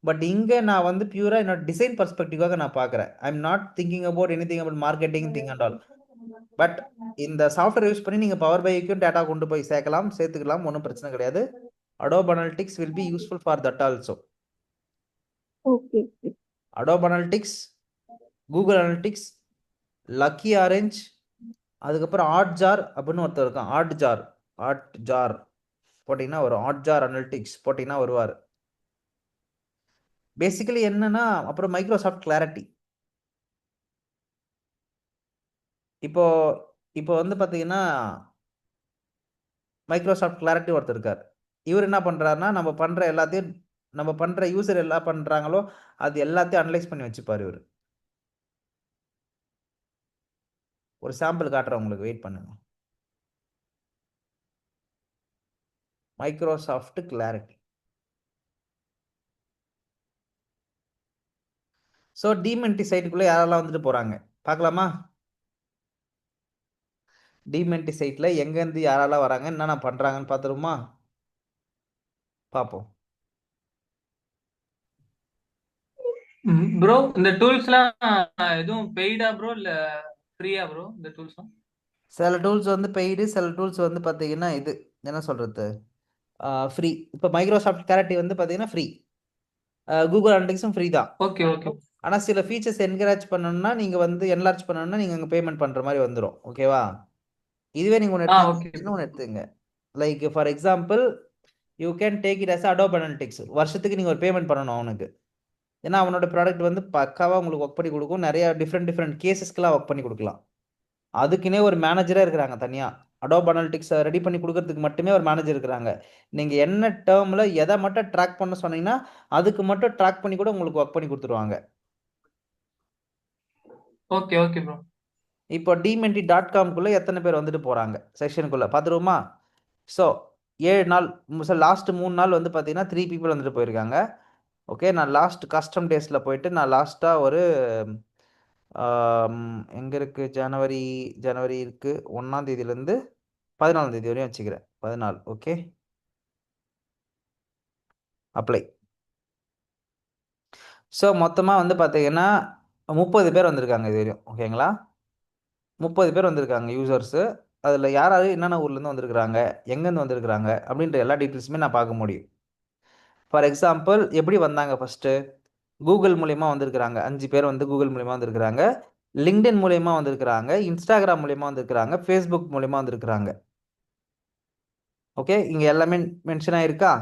But இங்கே நான் வந்து பியூரா என்னோட டிசைன் பர்ஸ்பெக்டிவாக நான் பார்க்குறேன். I am not thinking about any thing about marketing thing and all. But இந்த சாஃப்ட்வேர் யூஸ் பண்ணி நீங்கள் பவர் பைக்கும் டேட்டா கொண்டு போய் சேர்த்துக்கலாம், ஒன்றும் பிரச்சனை கிடையாது. Adobe analytics will be useful for that also. Okay. Adobe analytics, Google analytics, lucky orange, அதுக்கப்புறம் ஆட் ஜார் அப்படின்னு ஒருத்தர் இருக்கான். ஆட் ஜார் போட்டிங்கன்னா வரும். ஆட் ஜார் அனலிட்டிக்ஸ் போட்டிங்கன்னா வருவார். பேசிக்கலி என்னன்னா அப்புறம் மைக்ரோசாஃப்ட் கிளாரிட்டி. இப்போ வந்து பார்த்தீங்கன்னா மைக்ரோசாஃப்ட் கிளாரிட்டி ஒருத்தர் இருக்கார். இவர் என்ன பண்ணுறாருன்னா நம்ம பண்ணுற யூசர் எல்லாம் பண்ணுறாங்களோ அது எல்லாத்தையும் அனலைஸ் பண்ணி வச்சுப்பார் இவர். ஒரு சாம்பிள் காட்டுறேன் உங்களுக்கு, வெயிட் பண்ணுங்க. Microsoft clarity. ஸோ டிமென்டி சைட்டுக்குள்ளே யாரெல்லாம் வந்துட்டு போகிறாங்க பார்க்கலாமா? டிமென்டி சைட்டில் எங்கேருந்து யாரெல்லாம் வராங்க, என்னென்ன பண்ணுறாங்கன்னு பார்த்துருமா? பார்ப்போம். ப்ரோ இந்த டூல்ஸ்லாம் எதுவும் பெய்டா ப்ரோ இல்ல ஃப்ரீயா ப்ரோ இந்த டூல்ஸ்லாம்? சில டூல்ஸ் வந்து பெய்டு, சில டூல்ஸ் வந்து பார்த்தீங்கன்னா இது என்ன சொல்கிறது ஃப்ரீ. இப்போ மைக்ரோசாஃப்ட் கிளாரிட்டி வந்து பார்த்தீங்கன்னா ஃப்ரீ. கூகுள் அனலிட்டிக்ஸும் ஃப்ரீ தான். Okay okay. ஆனால் சில ஃபீச்சர்ஸ் என்கரேஜ் பண்ணணும்னா நீங்கள் வந்து என்லார்ஜ் பண்ணணும்னா நீங்கள் அங்கே பேமெண்ட் பண்ணுற மாதிரி வந்துடும். ஓகேவா? இதுவே நீங்கள் ஒன்று எடுத்துங்க. Like for example you can take it as Adobe analytics. வருஷத்துக்கு நீங்கள் ஒரு பேமெண்ட் பண்ணணும் அவனுக்கு. ஏன்னா அவனோட ப்ராடக்ட் வந்து பக்காவாக உங்களுக்கு ஒர்க் பண்ணி கொடுக்கும். நிறைய டிஃப்ரெண்ட் கேசஸ்க்கெலாம் ஒர்க் பண்ணி கொடுக்கலாம். அதுக்குன்னே ஒரு மேனேஜரே இருக்கிறாங்க தனியாக. அடோப் அனலிட்டிக்ஸை ரெடி பண்ணி கொடுக்கறதுக்கு மட்டுமே ஒரு மேனேஜர் இருக்கிறாங்க. நீங்கள் என்ன டேர்மில் எதை மட்டும் ட்ராக் பண்ண சொன்னீங்கன்னா அதுக்கு மட்டும் ட்ராக் பண்ணி கூட உங்களுக்கு ஒர்க் பண்ணி கொடுத்துருவாங்க. Okay okay bro. இப்போ dmenti.com-குள்ளே எத்தனை பேர் வந்துட்டு போகிறாங்க செஷனுக்குள்ளே பார்த்துருவோமா? ஸோ 7 நாள் லாஸ்ட் 3 நாள் வந்து பார்த்தீங்கன்னா 3 people வந்துட்டு போயிருக்காங்க. ஓகே, நான் லாஸ்ட் கஸ்டம் டேஸில் போயிட்டு நான் லாஸ்ட்டாக ஒரு எங்கே இருக்குது ஜனவரி இருக்குது 1ஆம் தேதியிலேருந்து 14ஆம் தேதி வரையும் வச்சுக்கிறேன். 14. Okay, apply. ஸோ மொத்தமாக வந்து பார்த்தீங்கன்னா 30 பேர் வந்திருக்காங்க இது வரையும். ஓகேங்களா? 30 பேர் வந்திருக்காங்க யூசர்ஸு. அதில் யார் என்னென்ன ஊர்லேருந்து வந்திருக்கிறாங்க, எங்கேருந்து வந்திருக்கிறாங்க அப்படின்ற எல்லா டீட்டெயில்ஸுமே நான் பார்க்க முடியும். ஃபார் எக்ஸாம்பிள் எப்படி வந்தாங்க ஃபஸ்ட்டு, கூகுள் மூலயமா வந்திருக்கிறாங்க. 5 பேர் வந்து கூகுள் மூலயமா வந்திருக்கிறாங்க, லிங்க்டின் மூலயமா வந்திருக்கிறாங்க, இன்ஸ்டாகிராம் மூலயமா வந்திருக்கிறாங்க, ஃபேஸ்புக் மூலயமா வந்திருக்கிறாங்க. ஓகே, இங்கே எல்லாமே மென்ஷன் ஆகிருக்கா?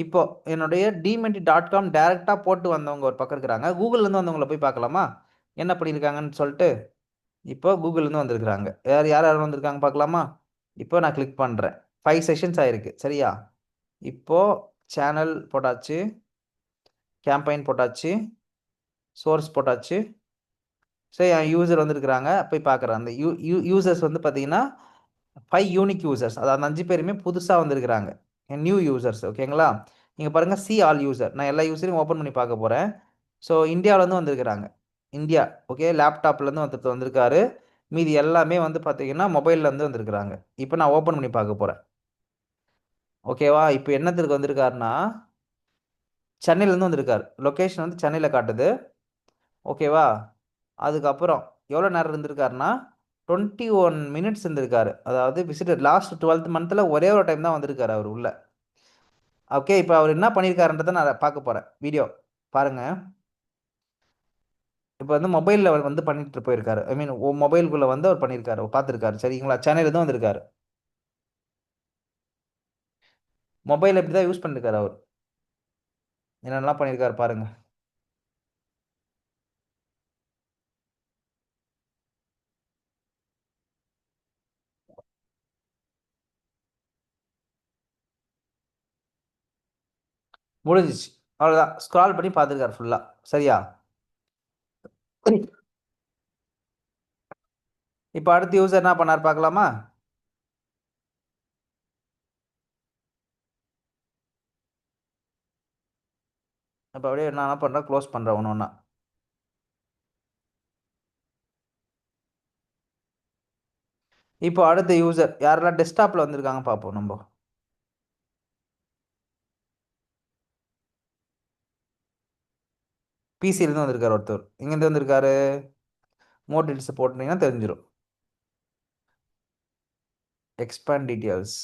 இப்போ என்னுடைய dmenti.com டேரெக்டாக போட்டு வந்தவங்க ஒரு பக்கம் இருக்கிறாங்க. கூகுள்லேருந்து வந்தவங்களை போய் பார்க்கலாமா என்ன பண்ணியிருக்காங்கன்னு சொல்லிட்டு. இப்போ கூகுள்லேருந்து வந்திருக்கிறாங்க. யார் வந்திருக்காங்க பார்க்கலாமா? இப்போ நான் கிளிக் பண்ணுறேன். 5 செஷன்ஸ் ஆகிருக்கு. சரியா? இப்போது சேனல் போட்டாச்சு. கேம்பெயின் போட்டாச்சு, சோர்ஸ் போட்டாச்சு. சரி, என் யூசர் வந்துருக்குறாங்க. போய் பார்க்குறேன். அந்த யூசர்ஸ் வந்து பார்த்தீங்கன்னா 5 யூனிக் யூசர்ஸ். அதாவது அந்த 5 பேருமே புதுசாக வந்திருக்கிறாங்க. New users. ஓகேங்களா? இங்கே பாருங்கள், சி ஆல் யூசர். நான் எல்லா யூசரையும் ஓப்பன் பண்ணி பார்க்க போகிறேன். ஸோ இந்தியாவிலேருந்து வந்திருக்கிறாங்க. இந்தியா. ஓகே, லேப்டாப்லேருந்து ஒருத்தர் வந்திருக்காரு. மீதி எல்லாமே வந்து பார்த்தீங்கன்னா மொபைல்லேருந்து வந்திருக்கிறாங்க. இப்போ நான் ஓப்பன் பண்ணி பார்க்க போகிறேன். ஓகேவா? இப்போ என்னத்துக்கு வந்திருக்காருன்னா சென்னையிலேருந்து வந்திருக்காரு. லொக்கேஷன் வந்து சென்னையில் காட்டுது. ஓகேவா? அதுக்கப்புறம் எவ்வளோ நேரம் இருந்திருக்காருன்னா 21 மினிட்ஸ் இருந்திருக்காரு. அதாவது விசிட்டர் லாஸ்ட் 12th மந்த்தில் ஒரே ஒரு டைம் தான் வந்திருக்காரு அவர் உள்ள. ஓகே, இப்போ அவர் என்ன பண்ணியிருக்காருன்றதை நான் பார்க்க போகிறேன். வீடியோ பாருங்கள். இப்போ வந்து மொபைலில் வந்து பண்ணிட்டு போயிருக்காரு. ஐ மீன் மொபைலுக்குள்ளே வந்து அவர் பண்ணியிருக்காரு, பார்த்துருக்காரு. சரிங்களா? சென்னையில் தான் வந்திருக்காரு. மொபைல் எப்படி தான் யூஸ் பண்ணியிருக்காரு அவர். என்னென்னலாம் பண்ணியிருக்காரு பாருங்கள். முடிஞ்சிச்சு. அவ்வளோதான். ஸ்க்ரால் பண்ணி பார்த்துருக்காரு ஃபுல்லாக. சரியா? இப்போ அடுத்த யூசர் என்ன பண்ணார் பார்க்கலாமா? இப்போ அப்படியே நான் என்ன பண்ணுறேன், க்ளோஸ் பண்ணுறேன் ஒன்று ஒன்றா. இப்போ அடுத்த யூசர் யாரெல்லாம் டெஸ்க்டாப்பில் வந்திருக்காங்க பார்ப்போம் நம்ம. பிசியிலேருந்து வந்திருக்காரு ஒருத்தர். இங்கேருந்து வந்திருக்காரு. மோர் டீட்டெயில்ஸ் போட்டிங்கன்னா தெரிஞ்சிடும். Expand details,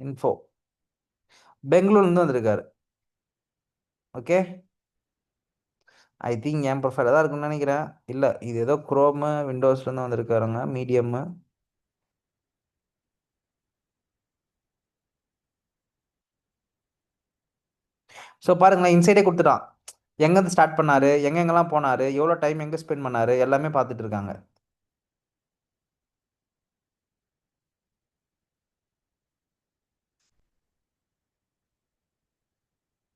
info. பெங்களூர்லேருந்து வந்திருக்காரு. ஓகே, ஐ திங்க் என் ப்ரொஃபைல் தான் இருக்குன்னு நினைக்கிறேன். இல்லை, இது ஏதோ குரோமு விண்டோஸ்லேருந்து வந்திருக்காருங்க. மீடியம்மு. ஸோ பாருங்களேன், இன்சைடே கொடுத்துட்டான். எங்கேருந்து ஸ்டார்ட் பண்ணார், எங்கெங்கெல்லாம் போனார், எவ்வளோ டைம் எங்கே ஸ்பெண்ட் பண்ணார், எல்லாமே பார்த்துட்டு இருக்காங்க.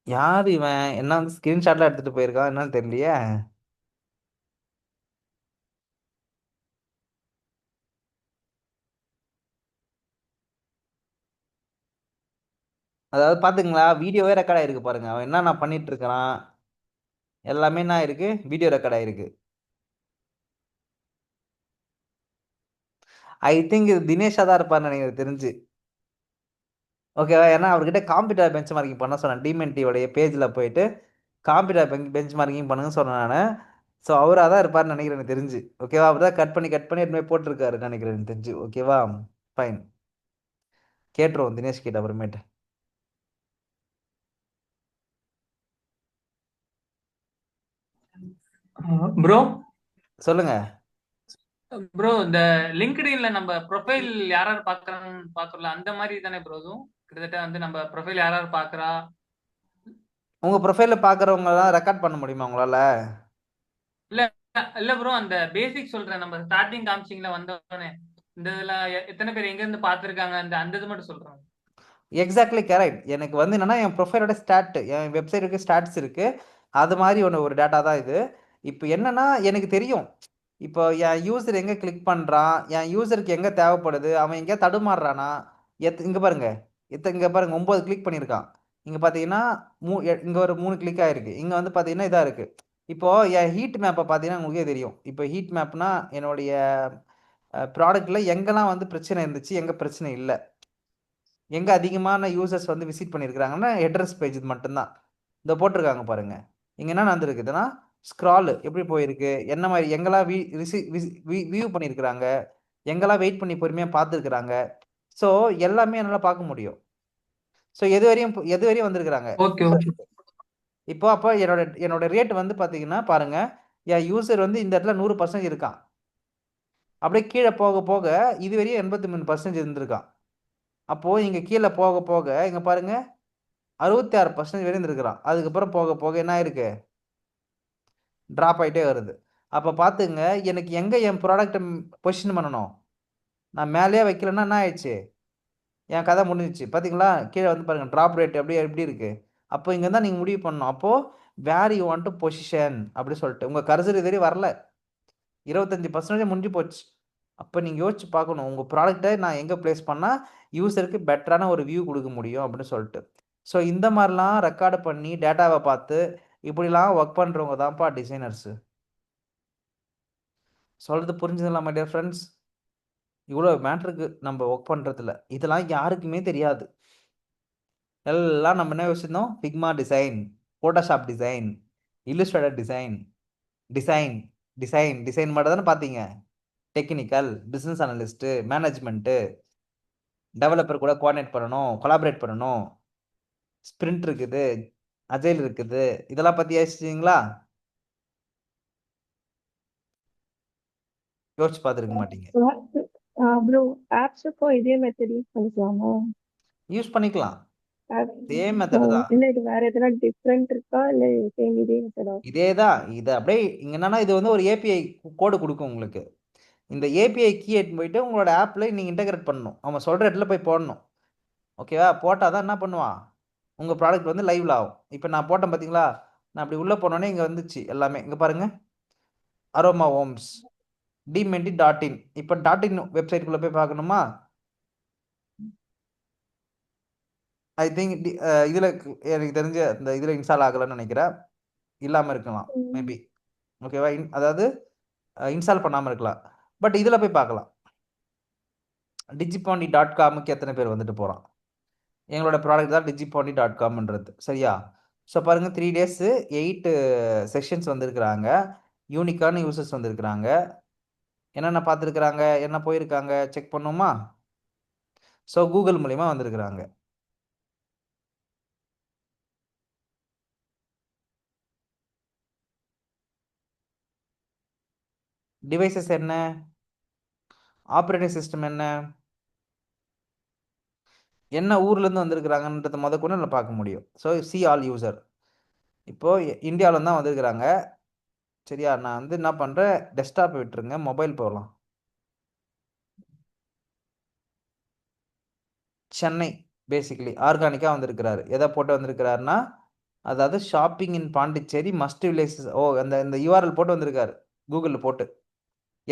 யார் இவன்? என்ன வந்து ஸ்க்ரீன்ஷாட்லாம் எடுத்துகிட்டு போயிருக்கான் என்னன்னு தெரியலையே. அதாவது பார்த்துங்களா, வீடியோவே ரெக்கார்ட் ஆகிருக்கு பாருங்க. அவன் என்ன நான் பண்ணிட்டு இருக்கிறான் எல்லாமே என்ன ஆயிருக்கு, வீடியோ ரெக்கார்ட் ஆயிருக்கு. ஐ திங்க் இது தினேஷா தான் இருப்பார்னு நினைக்கிறது தெரிஞ்சு. ஓகேவா? ஏன்னா அவர்கிட்ட காம்பீட்டர் பெஞ்ச் மார்க்கிங் பண்ண சொன்னேன். டிமென்டியோடைய பேஜில் போயிட்டு காம்பீட்டர் பெஞ்ச் மார்க்கிங் பண்ணுங்க சொன்னேன் நான். ஸோ அவராக தான் இருப்பார்னு நினைக்கிறேன் எனக்கு தெரிஞ்சு. ஓகேவா? அவர் தான் கட் பண்ணி எடுத்துமே போட்டிருக்காரு நினைக்கிறேன் எனக்கு தெரிஞ்சு. ஓகேவா? ஃபைன், கேட்டுருவோம் தினேஷ் கிட்ட அப்புறமேட்டு. ப்ரோ சொல்லுங்க. ப்ரோ, இந்த லிங்க்டின்ல நம்ம ப்ரொஃபைல் யார் பாக்குறாங்கன்னு பாக்குறோம்ல, அந்த மாதிரி தானே ப்ரோ? அதுவும் கிட்டத்தட்ட வந்து நம்ம ப்ரொஃபைல் யார் பாக்குறா, உங்க ப்ரொஃபைல பாக்குறவங்க எல்லாம் ரெக்கார்ட் பண்ண முடியுமா உங்களால? இல்ல இல்ல ப்ரோ, அந்த பேசிக் சொல்றேன். நம்ம ஸ்டார்டிங் காமிச்சிங்ல வந்தோடனே இந்த இதுல எத்தனை பேர் எங்க இருந்து பாத்துருக்காங்க, அந்த அந்த இது மட்டும் சொல்றேன். Exactly correct. எனக்கு வந்து என்னன்னா என் ப்ரொஃபைலோட ஸ்டாட், என் வெப்சைட்டுக்கு ஸ்டாட்ஸ் இருக்கு. அது மாதிரி ஒரு டேட்டா தான் இது. இப்போ என்னன்னா எனக்கு தெரியும், இப்போ என் யூசர் எங்கே கிளிக் பண்ணுறான், என் யூசருக்கு எங்கே தேவைப்படுது, அவன் எங்கேயா தடுமாறுறானா. இங்கே பாருங்க, இங்கே பாருங்க 9 கிளிக் பண்ணியிருக்கான். இங்கே பார்த்தீங்கன்னா இங்கே ஒரு 3 கிளிக் ஆகிருக்கு. இங்கே வந்து பார்த்தீங்கன்னா இதாக இருக்குது. இப்போது என் ஹீட் மேப்பை பார்த்தீங்கன்னா உங்களுக்கே தெரியும். இப்போ ஹீட் மேப்னா என்னுடைய ப்ராடக்ட்டில் எங்கெல்லாம் வந்து பிரச்சனை இருந்துச்சு, எங்கே பிரச்சனை இல்லை, எங்கே அதிகமான யூசர்ஸ் வந்து விசிட் பண்ணியிருக்கிறாங்கன்னா அட்ரஸ் பேஜ் இது மட்டும்தான். இந்த போட்டிருக்காங்க பாருங்க. இங்கே என்ன நடந்திருக்குதுன்னா ஸ்க்ரால் எப்படி போயிருக்கு, என்ன மாதிரி எங்கெல்லாம் வியூ பண்ணியிருக்கிறாங்க, எங்கெல்லாம் வெயிட் பண்ணி பொறுமையாக பார்த்துருக்குறாங்க. ஸோ எல்லாமே என்னால் பார்க்க முடியும். ஸோ எது வரையும் வந்திருக்கிறாங்க. இப்போ அப்போ என்னோட ரேட் வந்து பார்த்தீங்கன்னா பாருங்க, என் யூசர் வந்து இந்த இடத்துல 100% இருக்கான். அப்படியே கீழே போக போக இது வரையும் 83% இருந்திருக்கான். அப்போது இங்கே கீழே போக போக இங்கே பாருங்க 66% வரையும் இருந்திருக்கிறான். அதுக்கப்புறம் போக போக என்ன ஆயிருக்கு, ட்ராப் ஆகிட்டே வருது. அப்போ பார்த்துங்க, எனக்கு எங்கே என் ப்ராடக்ட்டை பொசிஷன் பண்ணணும், நான் மேலேயே வைக்கலன்னா என்ன ஆயிடுச்சு, என் கதை முடிஞ்சிச்சு. பார்த்தீங்களா? கீழே வந்து பாருங்கள் ட்ராப் ரேட் எப்படி எப்படி இருக்குது. அப்போ இங்கே தான் நீங்கள் முடிவு பண்ணணும். அப்போது where you want to position அப்படி சொல்லிட்டு உங்கள் கர்சர் இதுவரை வரல, 25% முடிஞ்சு போச்சு. அப்போ நீங்கள் யோசிச்சு பார்க்கணும், உங்கள் ப்ராடக்ட்டை நான் எங்கே ப்ளேஸ் பண்ணால் யூசருக்கு பெட்டரான ஒரு வியூ கொடுக்க முடியும் அப்படின்னு சொல்லிட்டு. ஸோ இந்த மாதிரிலாம் ரெக்கார்டு பண்ணி டேட்டாவை பார்த்து இப்படிலாம் ஒர்க் பண்ணுறவங்க தான்ப்பா டிசைனர்ஸு. சொல்கிறது புரிஞ்சுதுங்களா மை டியர் ஃப்ரெண்ட்ஸ்? இவ்வளோ மேட்ருக்கு நம்ம ஒர்க் பண்ணுறதில்ல, இதெல்லாம் யாருக்குமே தெரியாது. எல்லாம் நம்ம என்ன யோசிச்சிருந்தோம், Figma design, Photoshop design, Illustrator design, design design design மட்டும் தானே பார்த்தீங்க. Technical, business analyst, management, developer கூட கோஆர்டினேட் பண்ணணும், கொலாபரேட் பண்ணணும், ஸ்ப்ரிண்ட் இருக்குது, அஜைல் இருக்குது, இதெல்லாம் பற்றி யோசிச்சிங்களா? யோசிச்சு பார்த்துருக்க மாட்டீங்க. ப்ரோ ஆப்ஸுக்கும் இதே மெத்தட் யூஸ் பண்ணிக்கலாமா? யூஸ் பண்ணிக்கலாம், சேம் மெத்தட் தான். இல்லை இது வேற எதனா டிஃப்ரெண்ட் இருக்கா இல்லை சேம் இதே மெத்தடா? இதே தான். இது அப்படியே இங்கே என்னன்னா இது வந்து ஒரு ஏபிஐ கோடு கொடுக்கும் உங்களுக்கு. இந்த ஏபிஐ கீ எடுத்து போயிட்டு உங்களோட ஆப்பில் நீங்கள் இன்டகிரேட் பண்ணணும், அவன் சொல்கிற இடத்துல போய் போடணும். ஓகேவா? போட்டால் தான் என்ன பண்ணுவான், உங்கள் ப்ராடக்ட் வந்து லைவ்ல ஆகும். இப்போ நான் போட்டேன் பார்த்தீங்களா, நான் அப்படி உள்ளே போனோடனே இங்கே வந்துச்சு எல்லாமே. இங்கே பாருங்கள், அரோமா ஹோம்ஸ் dmenti.in. இப்போ .in வெப்சைட்டுக்குள்ளே போய் பார்க்கணுமா? ஐ திங்க் இதில் எனக்கு தெரிஞ்ச இந்த இதில் இன்ஸ்டால் ஆகலைன்னு நினைக்கிறேன், இல்லாமல் இருக்கலாம் மேபி. ஓகேவா? அதாவது இன்ஸ்டால் பண்ணாமல் இருக்கலாம். பட் இதில் போய் பார்க்கலாம், digipandi.comக்கு எத்தனை பேர் வந்துட்டு போகிறான். எங்களோட ப்ராடக்ட் தான் digipandi.comன்றது. சரியா? ஸோ பாருங்கள், 3 days 8 செஷன்ஸ் வந்திருக்கிறாங்க, யூனிக்கான யூசர்ஸ் வந்திருக்கிறாங்க. என்னென்ன பார்த்துருக்குறாங்க, என்ன போயிருக்காங்க செக் பண்ணுமா? ஸோ கூகுள் மூலிமா வந்திருக்கிறாங்க. டிவைசஸ் என்ன, ஆப்ரேட்டிங் சிஸ்டம் என்ன, என்ன ஊர்லேருந்து வந்திருக்கிறாங்கன்றத கொண்டு நம்ம பார்க்க முடியும். So C all user. இப்போது இந்தியாவில தான் வந்திருக்கிறாங்க. சரியா? நான் வந்து என்ன பண்ணுறேன், டெஸ்க்டாப் விட்டுருங்க, மொபைல் போகலாம். சென்னை பேசிக்கலி ஆர்கானிக்காக வந்திருக்கிறாரு. எதை போட்டு வந்திருக்கிறாருன்னா, அதாவது ஷாப்பிங் இன் பாண்டிச்சேரி மஸ்ட் வில்லேஜஸ். ஓ, அந்த இந்த யூஆர்எல் போட்டு வந்திருக்காரு, கூகுளில் போட்டு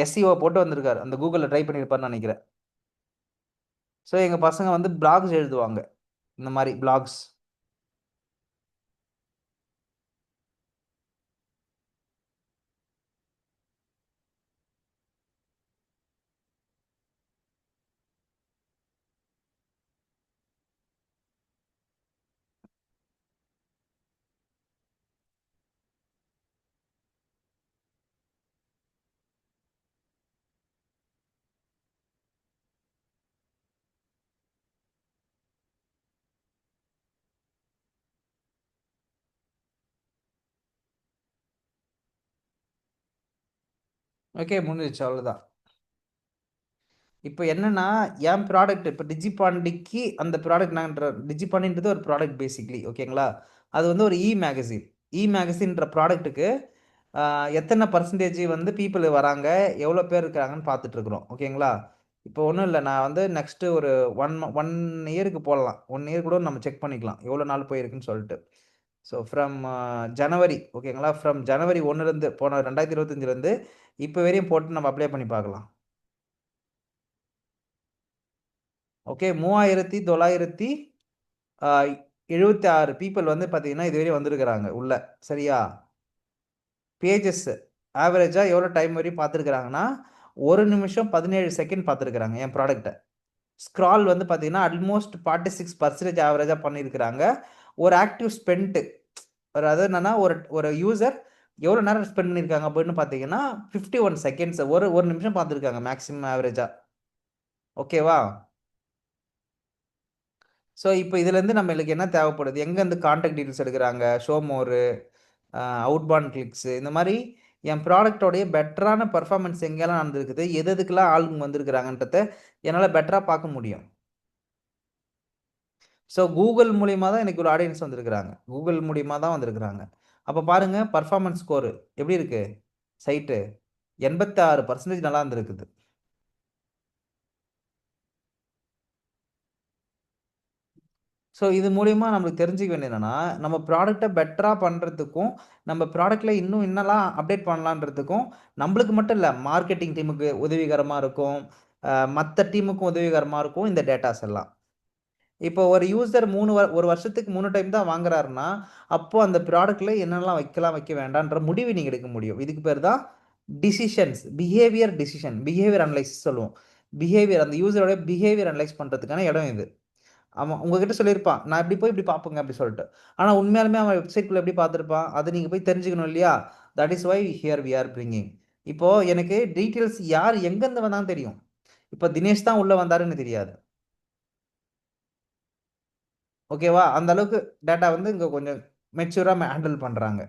எஸ்சிஓ போட்டு வந்திருக்காரு, அந்த கூகுளில் ட்ரை பண்ணியிருப்பாருன்னு நினைக்கிறேன். ஸோ எங்கள் பசங்க வந்து பிளாக்ஸ் எழுதுவாங்க, இந்த மாதிரி பிளாக்ஸ். ஓகே, முடிஞ்சிச்சு, அவ்வளோதான். இப்போ என்னன்னா, என் ப்ராடக்ட் இப்போ டிஜிபாண்டிக்கு அந்த ப்ராடக்ட் நான்ற டிஜிபாண்டின்றது ஒரு ப்ராடக்ட் பேசிக்லி. ஓகேங்களா? அது வந்து ஒரு மேகசின். மேகசின்ற ப்ராடக்ட்டுக்கு எத்தனை பர்சன்டேஜ் வந்து பீப்புள் வராங்க, எவ்வளோ பேர் இருக்கிறாங்கன்னு பார்த்துட்ருக்குறோம். ஓகேங்களா? இப்போ ஒன்றும் இல்லை, நான் வந்து நெக்ஸ்ட்டு ஒரு 1 இயருக்கு போடலாம், 1 இயர் கூட நம்ம செக் பண்ணிக்கலாம் எவ்வளோ நாள் போயிருக்குன்னு சொல்லிட்டு. ஸோ ஃப்ரம் ஜனவரி, ஓகேங்களா, ஃப்ரம் ஜனவரி 1லேருந்து போன 2025லேருந்து இப்போ வரையும் போட்டு நம்ம அப்ளை பண்ணி பார்க்கலாம். ஓகே, 3976 பீப்புள் வந்து பார்த்தீங்கன்னா இதுவரை வந்திருக்கிறாங்க உள்ள. சரியா? பேஜஸ் ஆவரேஜாக எவ்வளோ டைம் வரையும் பார்த்துருக்குறாங்கன்னா 1 நிமிஷம் 17 செகண்ட் பார்த்துருக்குறாங்க என் ப்ராடக்ட்டை. ஸ்க்ரால் வந்து பார்த்தீங்கன்னா ஆல்மோஸ்ட் 46% ஆவரேஜாக பண்ணியிருக்கிறாங்க. ஒரு ஆக்டிவ் ஸ்பெண்ட்டு, அதாவது என்னென்னா ஒரு யூசர் எவ்வளோ நேரம் ஸ்பெண்ட் பண்ணியிருக்காங்க அப்படின்னு பார்த்தீங்கன்னா 51 செகண்ட்ஸ், ஒரு நிமிஷம் பார்த்துருக்காங்க மேக்ஸிமம் ஆவரேஜாக. ஓகேவா? ஸோ இப்போ இதுலேருந்து நம்மளுக்கு என்ன தேவைப்படுது, எங்கேருந்து கான்டாக்ட் டீட்டெயில்ஸ் எடுக்கிறாங்க, ஷோமோரு, அவுட்பாண்ட் கிளிக்ஸு, இந்த மாதிரி என் ப்ராடக்டோடைய பெட்டரான பர்ஃபார்மன்ஸ் எங்கெல்லாம் நடந்துருக்குது, எதுக்கெல்லாம் ஆளுங்க வந்திருக்கிறாங்கன்றத என்னால் பெட்டராக பார்க்க முடியும். ஸோ கூகுள் மூலிமா தான் எனக்கு ஒரு ஆடியன்ஸ் வந்திருக்கிறாங்க, கூகுள் மூலிமா தான் வந்திருக்கிறாங்க. அப்போ பாருங்கள் பர்ஃபார்மன்ஸ் ஸ்கோரு எப்படி இருக்குது, சைட்டு 86% நல்லா இருந்திருக்குது. ஸோ இது மூலியமா நம்மளுக்கு தெரிஞ்சுக்க வேண்டியது என்னன்னா, நம்ம ப்ராடக்ட்டை பெட்டரா பண்றதுக்கும், நம்ம ப்ராடக்ட்ல இன்னும் என்னலாம் அப்டேட் பண்ணலான்றதுக்கும், நம்மளுக்கு மட்டும் இல்ல, மார்க்கெட்டிங் டீமுக்கு உதவிகரமா இருக்கும். மத்த டீமுக்கும் உதவிகரமா இருக்கும் இந்த டேட்டாஸ் எல்லாம். இப்போ ஒரு யூசர் 1 வருஷத்துக்கு 3 டைம் தான் வாங்குறாருன்னா, அப்போ அந்த ப்ராடக்ட்ல என்னெல்லாம் வைக்கலாம், வைக்க வேண்டான்ற முடிவு நீங்க எடுக்க முடியும். இதுக்கு பேர் தான் டிசிஷன்ஸ். பிஹேவியர் அனலைசிஸ் சொல்லுவோம். அந்த யூசரோட பிஹேவியர் அனலைஸ் பண்றதுக்கான இடம் இது. அவன் உங்ககிட்ட சொல்லியிருப்பான், நான் இப்படி போய் இப்படி பார்ப்பேங்க அப்படி சொல்லிட்டு. ஆனா உண்மையாலுமே அவன் வெப்சைட்குள்ள எப்படி பார்த்துருப்பான்? அதை நீங்க போய் தெரிஞ்சுக்கணும் இல்லையா? That is why here we are bringing. இப்போ எனக்கு டீட்டெயில்ஸ் யார் எங்கேருந்து வந்தான்னு தெரியும். இப்போ தினேஷ் தான் உள்ள வந்தாருன்னு தெரியாது. ஓகேவா? அந்த அளவுக்கு டேட்டா வந்து இங்க கொஞ்சம் மெச்சூரா ஹேண்டில் பண்றாங்க.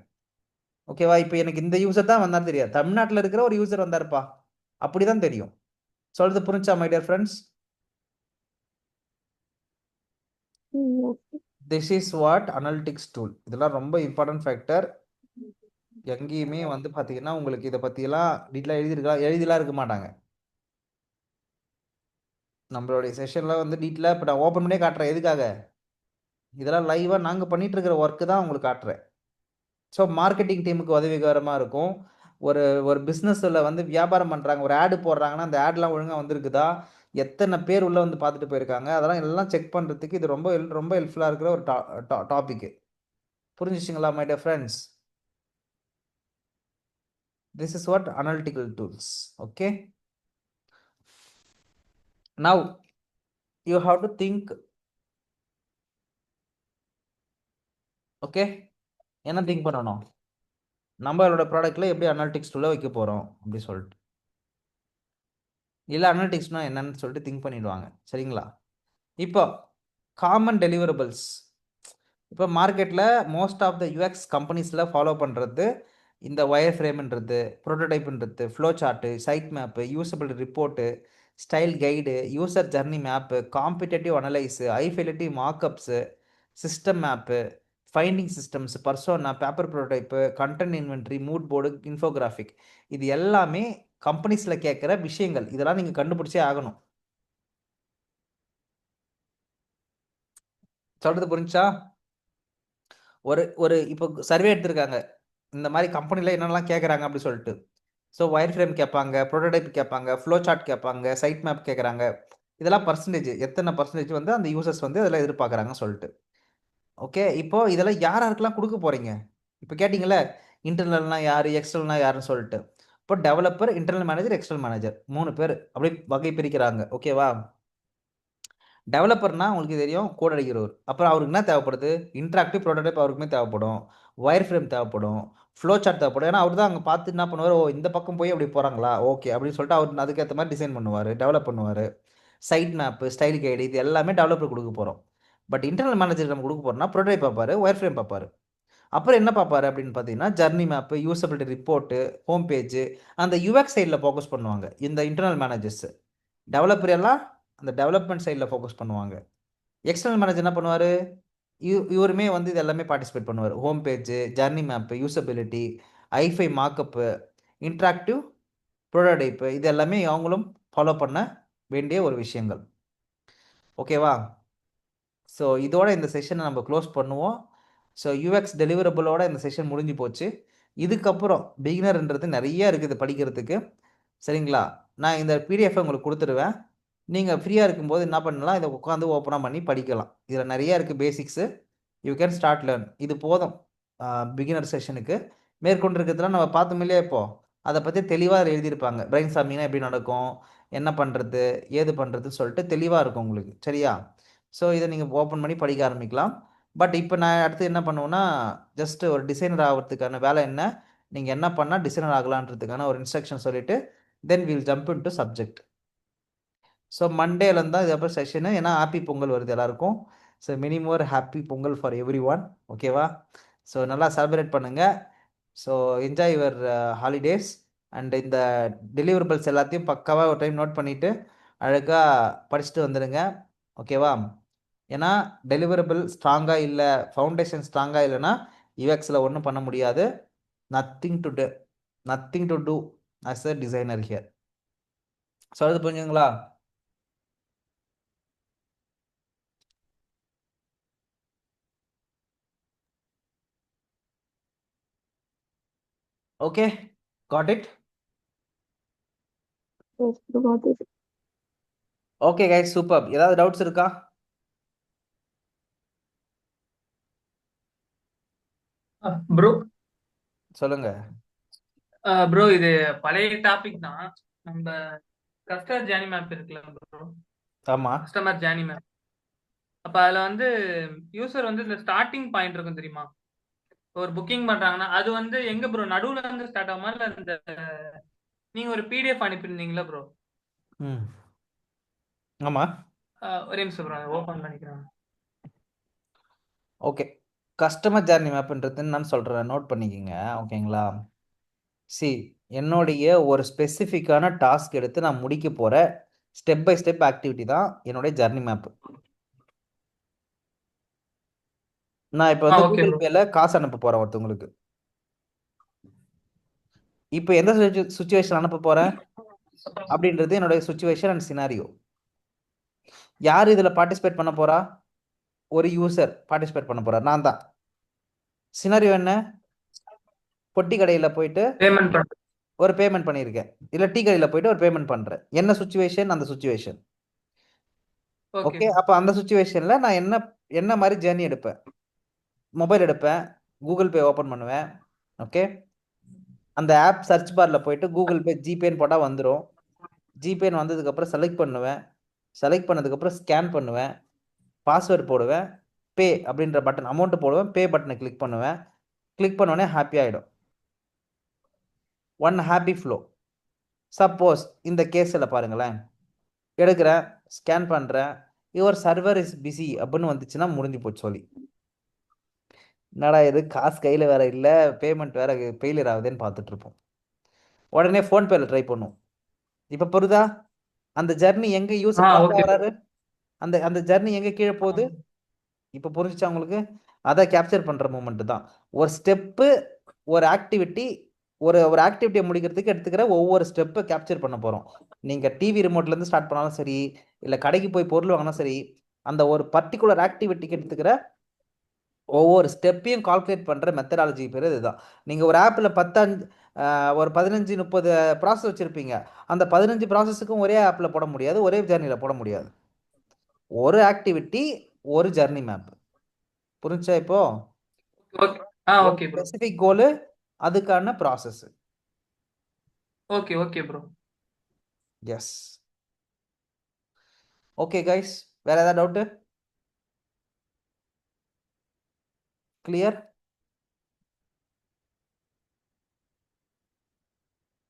ஓகேவா? இப்போ எனக்கு இந்த யூசர் தான் வந்தான்னு தெரியாது. தமிழ்நாட்டுல இருக்கிற ஒரு யூசர் வந்தாருப்பா. அப்படிதான் தெரியும். சொல்றது புரிஞ்சா my dear friends? This is what analytics tool. இதெல்லாம் ரொம்ப இம்பார்ட்டன்ட் ஃபேக்டர். எங்கேயுமே வந்து பார்த்தீங்கன்னா, உங்களுக்கு இதை பற்றியெல்லாம் டீட்டெயிலாக எழுதிலாம் இருக்க மாட்டாங்க. நம்மளுடைய செஷனில் வந்து டீட்டெயிலாக இப்போ நான் ஓப்பன் பண்ணியே காட்டுறேன். எதுக்காக? இதெல்லாம் லைவாக நாங்கள் பண்ணிட்டு இருக்கிற ஒர்க்கு தான் உங்களுக்கு காட்டுறேன். ஸோ மார்க்கெட்டிங் டீமுக்கு உதவிகரமாக இருக்கும். ஒரு ஒரு பிஸ்னஸில் வந்து வியாபாரம் பண்ணுறாங்க, ஒரு ஆடு போடுறாங்கன்னா அந்த ஆட்லாம் ஒழுங்காக வந்திருக்குதா, எத்தனை பேர் உள்ளே வந்து பார்த்துட்டு போயிருக்காங்க, அதெல்லாம் எல்லாம் செக் பண்ணுறதுக்கு இது ரொம்ப ரொம்ப ஹெல்ப்ஃபுல்லாக இருக்கிற ஒரு டாபிக். புரிஞ்சிச்சிங்களா my dear friends? This is what analytical tools. Okay. Now you have to think. Okay. என்ன திங்க் பண்ணணும்? நம்மளோட ப்ராடக்ட்ல எப்படி அனாலிட்டிக்ஸ் டூலை வைக்க போறோம் அப்படி சொல்லிட்டு. இல்லை அனாலிட்டிக்ஸ்னா என்னன்னு சொல்லிட்டு திங்க் பண்ணிடுவாங்க. சரிங்களா? இப்போ காமன் டெலிவரபிள்ஸ். இப்போ மார்க்கெட்டில் மோஸ்ட் ஆஃப் த யூஎக்ஸ் கம்பெனிஸில் ஃபாலோ பண்ணுறது இந்த ஒயர் ஃப்ரேம்ன்றது, ப்ரோட்டோடைப்ன்றது, flow chart, site map, usable report, style guide, user journey map, competitive analysis, ஐஃபிலிட்டி markups, system map, finding systems, persona, paper prototype, content inventory, mood board, infographic. இது எல்லாமே கம்பெனிஸில் கேட்குற விஷயங்கள். இதெல்லாம் நீங்கள் கண்டுபிடிச்சே ஆகணும். சொல்கிறது புரிஞ்சா? ஒரு இப்போ சர்வே எடுத்திருக்காங்க, இந்த மாதிரி கம்பெனியில் என்னென்னலாம் கேட்குறாங்க அப்படி சொல்லிட்டு. ஸோ ஒயர் ஃப்ரேம் கேட்பாங்க, ப்ரோட்டோடைப் கேட்பாங்க, ஃப்ளோ சார்ட் கேட்பாங்க, சைட் மேப் கேட்குறாங்க. இதெல்லாம் பர்சன்டேஜ், எத்தனை பர்சன்டேஜ் வந்து அந்த யூசர்ஸ் வந்து அதெல்லாம் எதிர்பார்க்குறாங்கன்னு சொல்லிட்டு. ஓகே, இப்போ இதெல்லாம் யாருக்கெல்லாம் கொடுக்க போகிறீங்க? இப்போ கேட்டிங்கள இன்டர்னல்னா யார், எக்ஸ்டர்னல்னா யாருன்னு சொல்லிட்டு. இப்போ developer, internal manager, external manager 3 பேர் அப்படி வகை பிரிக்கிறாங்க. ஓகேவா? டெவலப்பர்னா உங்களுக்கு தெரியும், கோட் அடிக்கிறவர். அப்புறம் அவருக்கு என்ன தேவைப்படுது? இன்ட்ராக்டிவ் ப்ரோட்டோடைப் அவருக்குமே தேவைப்படும், ஒயர் ஃப்ரேம் தேவைப்படும், ஃப்ளோ சார்ட் தேவைப்படும். ஏன்னா அவர் தான் அங்கே பார்த்து என்ன பண்ணுவார், ஓ இந்த பக்கம் போய் அப்படி போகிறாங்களா, ஓகே அப்படின்னு சொல்லிட்டு அவர் அதுக்கேற்ற மாதிரி டிசைன் பண்ணுவார், டெவலப் பண்ணுவார். சைட் மேப்பு, ஸ்டைல் கைடு, இது எல்லாமே டெவலப்பர் கொடுக்க போகிறோம். பட் இன்டர்னல் மேனேஜர் நம்ம கொடுக்க போகிறோம்னா ப்ரோட்டோடைப் பார்ப்பார், ஒயர் ஃப்ரேம் பார்ப்பார். அப்புறம் என்ன பார்ப்பார் அப்படின்னு பார்த்தீங்கன்னா, journey map, usability report, home page, அந்த யூஎக்ஸ் சைடில் ஃபோக்கஸ் பண்ணுவாங்க இந்த இன்டர்னல் மேனேஜர்ஸ். டெவலப்பர் எல்லாம் அந்த டெவலப்மெண்ட் சைடில் ஃபோக்கஸ் பண்ணுவாங்க. எக்ஸ்டர்னல் மேனேஜர் என்ன பண்ணுவார்? இவருமே வந்து இது எல்லாமே பார்ட்டிசிபேட் பண்ணுவார். Home page, journey map, usability, ஐஃபை மார்க்கப்பு, இன்ட்ராக்டிவ் ப்ரோட்டோடைப்பு, இது எல்லாமே அவங்களும் ஃபாலோ பண்ண வேண்டிய ஒரு விஷயங்கள். ஓகேவா? ஸோ இதோட இந்த செஷனை நம்ம க்ளோஸ் பண்ணுவோம். ஸோ யூஎக்ஸ் டெலிவரபிளோட இந்த செஷன் முடிஞ்சு போச்சு. இதுக்கப்புறம் பிகினர்ன்றது நிறைய இருக்குது படிக்கிறதுக்கு. சரிங்களா? நான் இந்த பிடிஎஃப் உங்களுக்கு கொடுத்துருவேன். நீங்கள் ஃப்ரீயாக இருக்கும்போது என்ன பண்ணலாம், இதை உட்காந்து ஓப்பனாக பண்ணி படிக்கலாம். இதில் நிறையா இருக்குது basics. You can start learn. இது போதும் பிகினர் செஷனுக்கு. மேற்கொண்டு இருக்கிறதுலாம் நம்ம பார்த்தோம் இல்லையா, இப்போது அதை பற்றி தெளிவாக அதில் எழுதியிருப்பாங்க. பிரெயின் ஸ்டார்மிங்னா எப்படி நடக்கும், என்ன பண்ணுறது, ஏது பண்ணுறதுன்னு சொல்லிட்டு தெளிவாக இருக்கும் உங்களுக்கு. சரியா? ஸோ இதை நீங்கள் ஓப்பன் பண்ணி படிக்க ஆரம்பிக்கலாம். பட் இப்போ நான் அடுத்து என்ன பண்ணுவேன்னா, ஜஸ்ட் ஒரு டிசைனர் ஆகிறதுக்கான வேலை என்ன, நீங்கள் என்ன பண்ணால் டிசைனர் ஆகலான்றதுக்கான ஒரு இன்ஸ்ட்ரக்ஷன் சொல்லிவிட்டு then will jump in to subject. So மண்டேலேருந்து தான் இதுக்கப்புறம் செஷனு. ஏன்னா ஹாப்பி பொங்கல் வருது எல்லாருக்கும். So many more happy Pongal for everyone. ஓகேவா? ஸோ நல்லா செலிப்ரேட் பண்ணுங்கள். So enjoy your holidays. And இந்த டெலிவரபிள்ஸ் எல்லாத்தையும் பக்காவாக ஒரு டைம் நோட் பண்ணிவிட்டு அழகாக படிச்சுட்டு வந்துடுங்க. ஓகேவா? ஏன்னா டெலிவரபிள் ஸ்ட்ராங்காக இல்லை, ஃபவுண்டேஷன் ஸ்ட்ராங்காக இல்லைன்னா யூஎக்ஸில் ஒன்றும் பண்ண முடியாது. Nothing to do as a designer here. So அது புரிஞ்சுங்களா? Okay, got it. Yes, bro, got it. Okay guys, super. ஏதாவது டவுட்ஸ் இருக்கா? ப்ரோ சொல்லுங்க. ப்ரோ இது பழைய டாபிக் தான். நம்ம கஸ்டமர் ஜேர்னி மேப் இருக்குல்ல ப்ரோ, ஆமா. Customer journey map. அப்ப அதுல வந்து யூசர் வந்து இந்த ஸ்டார்டிங் பாயிண்ட் இருக்கும் தெரியுமா? ஒரு புக்கிங் பண்றாங்கன்னா அது வந்து எங்க ப்ரோ நடுவுல இருந்து ஸ்டார்ட் ஆகுமா இல்ல இந்த நீங்க ஒரு பிடிஎஃப் அனுப்பியிருந்தீங்களா ப்ரோ? ம், ஆமா. ஒரே நிமிஷம் ப்ரோ, ஓபன் பண்ணிக்கிறேன். ஓகே, கஸ்டமர் ஜேர்னி மேப்ன்றது நான் சொல்றேன், நோட் பண்ணிக்கோங்க. ஓகேங்களா? சி, என்னுடைய ஒரு ஸ்பெசிஃபிக்கான டாஸ்க் எடுத்து நான் முடிக்க போற ஸ்டெப் பை ஸ்டெப் ஆக்டிவிட்டி தான் என்னுடைய ஜர்னி மேப். நான் இப்போ வந்து ஓகே கூகுள் ப்ரோ. பேல காசு அனுப்ப போறேன் ஒருத்தவங்களுக்கு. இப்போ எந்த சுச்சுவேஷன் அனுப்ப போறேன் அப்படின்றது என்னுடைய சுச்சுவேஷன் அண்ட் சினாரியோ. யார் இதுல பார்ட்டிசிபேட் பண்ண போறா? ஒரு யூசர் பார்ட்டிசிபேட் பண்ண போறா, நான் தான். சினாரியோ என்ன? பொட்டி கடையில போயிட்டு பேமெண்ட் பண்ண ஒரு பேமெண்ட் பண்ணியிருக்கேன், இல்ல டீ கடையில போயிட்டு ஒரு பேமெண்ட் பண்றேன். என்ன சுச்சுவேஷன்? அந்த சுச்சுவேஷன். ஓகே ஓகே, அப்ப அந்த சுச்சுவேஷன்ல நான் என்ன மாதிரி ஜேர்னி எடுப்பேன்? மொபைல் எடுப்பேன், கூகுள் பே ஓபன் பண்ணுவேன். ஓகே, அந்த ஆப் சர்ச் பார்ல போயிட்டு கூகுள் பே ஜிபேன்னு போட்டால் வந்துடும். ஜிபேன்னு வந்ததுக்கப்புறம் செலக்ட் பண்ணுவேன். செலக்ட் பண்ணதுக்கப்புறம் ஸ்கேன் பண்ணுவேன், பாஸ்வேர்டு போடுவேன், பே அப்படின்ற பட்டன் அமௌண்ட்டு போடுவேன், பே பட்டனை கிளிக் பண்ணுவேன். கிளிக் பண்ணோடனே ஹாப்பி ஆகிடும். One happy flow. சப்போஸ் இந்த கேஸில் பாருங்களேன், எடுக்கிறேன், ஸ்கேன் பண்ணுறேன், யுவர் சர்வர் இஸ் பிஸி அப்படின்னு வந்துச்சுன்னா முடிஞ்சு போச்சு சொல்லி. என்னடா இது, காசு கையில் வேற இல்லை, பேமெண்ட் வேற ஃபெயிலியர் ஆகுதுன்னு பார்த்துட்டு இருப்போம். உடனே ஃபோன்பேல ட்ரை பண்ணும். இப்போ புரியுதா? அந்த ஜர்னி எங்க யூஸ் ஓகே வராரு, அந்த அந்த ஜர்னி எங்க கீழே போகுது? இப்போ புரிஞ்சுச்சா உங்களுக்கு? அதை கேப்சர் பண்ற மூமெண்ட் தான். ஒரு ஸ்டெப்பு, ஒரு ஆக்டிவிட்டி, ஒரு ஆக்டிவிட்டியை முடிக்கிறதுக்கு எடுத்துக்கிற ஒவ்வொரு ஸ்டெப்பை கேப்சர் பண்ண போறோம். நீங்க டிவி ரிமோட்ல இருந்து ஸ்டார்ட் பண்ணாலும் சரி, இல்ல கடைக்கு போய் பொருள் வாங்கினா சரி, அந்த ஒரு பர்டிகுலர் ஆக்டிவிட்டிக்கு எடுத்துக்கிற ஒவ்வொரு ஸ்டெப்பையும் கால்குலேட் பண்ற மெத்தடாலஜி பேர் இதுதான். நீங்க ஒரு ஆப்ல ஒரு 15-30 ப்ராசஸ் வச்சிருப்பீங்க. அந்த 15 ப்ராசஸுக்கும் ஒரே ஆப்ல போட முடியாது, ஒரே ஜர்னில போட முடியாது. ஒரு ஆக்டிவிட்டி, ஒரு ஜர்னி மேப். புரிஞ்சா இப்போ? Okay bro. ஸ்பெசிபிக் கோல், அதுக்கான process. Okay okay bro. Yes. Okay guys, வேற ஏதாவது doubt? Clear?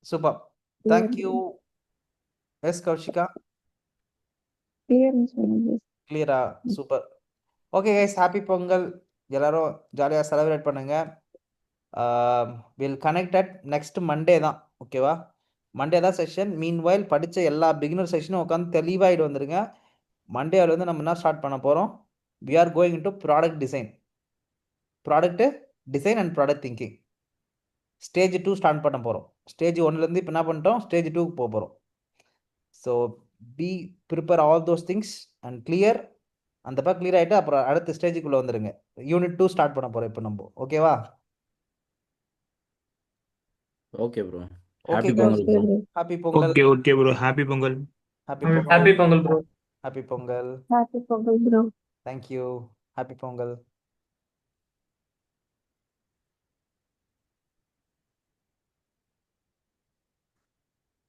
Super, thank you. Yes Kaushika, கிளியரா? Super. Okay guys, happy Pongal. எல்லாரும் ஜாலியாக செலிப்ரேட் பண்ணுங்க. வில் கனெக்டட் நெக்ஸ்ட் மண்டே தான். ஓகேவா? மண்டே தான் செஷன். மீன்வைல் படித்த எல்லா பிகினர் செஷனும் உட்காந்து தெளிவாகிட்டு வந்துருங்க. மண்டேவில் வந்து நம்ம என்ன ஸ்டார்ட் பண்ண போகிறோம்? We are going to product design and product thinking. Stage 2 start பண்ண போகிறோம். ஸ்டேஜ் 1லேருந்து இப்போ என்ன பண்ணிட்டோம், ஸ்டேஜ் 2க்கு போக போகிறோம். So B prepare all those things and clear. அந்த பக்கம் கிளியர் ஆகிட்டு அப்புறம் அடுத்த ஸ்டேஜுக்குள்ளே வந்துடுங்க. யூனிட் 2 ஸ்டார்ட் பண்ண போகிறோம் இப்போ நம்ம. ஓகேவா? Okay bro. Okay happy Pongal. Okay bro, happy Pongal. Happy Pongal. Happy Pongal bro. Happy Pongal. Happy Pongal, bro. Thank you. Happy Pongal.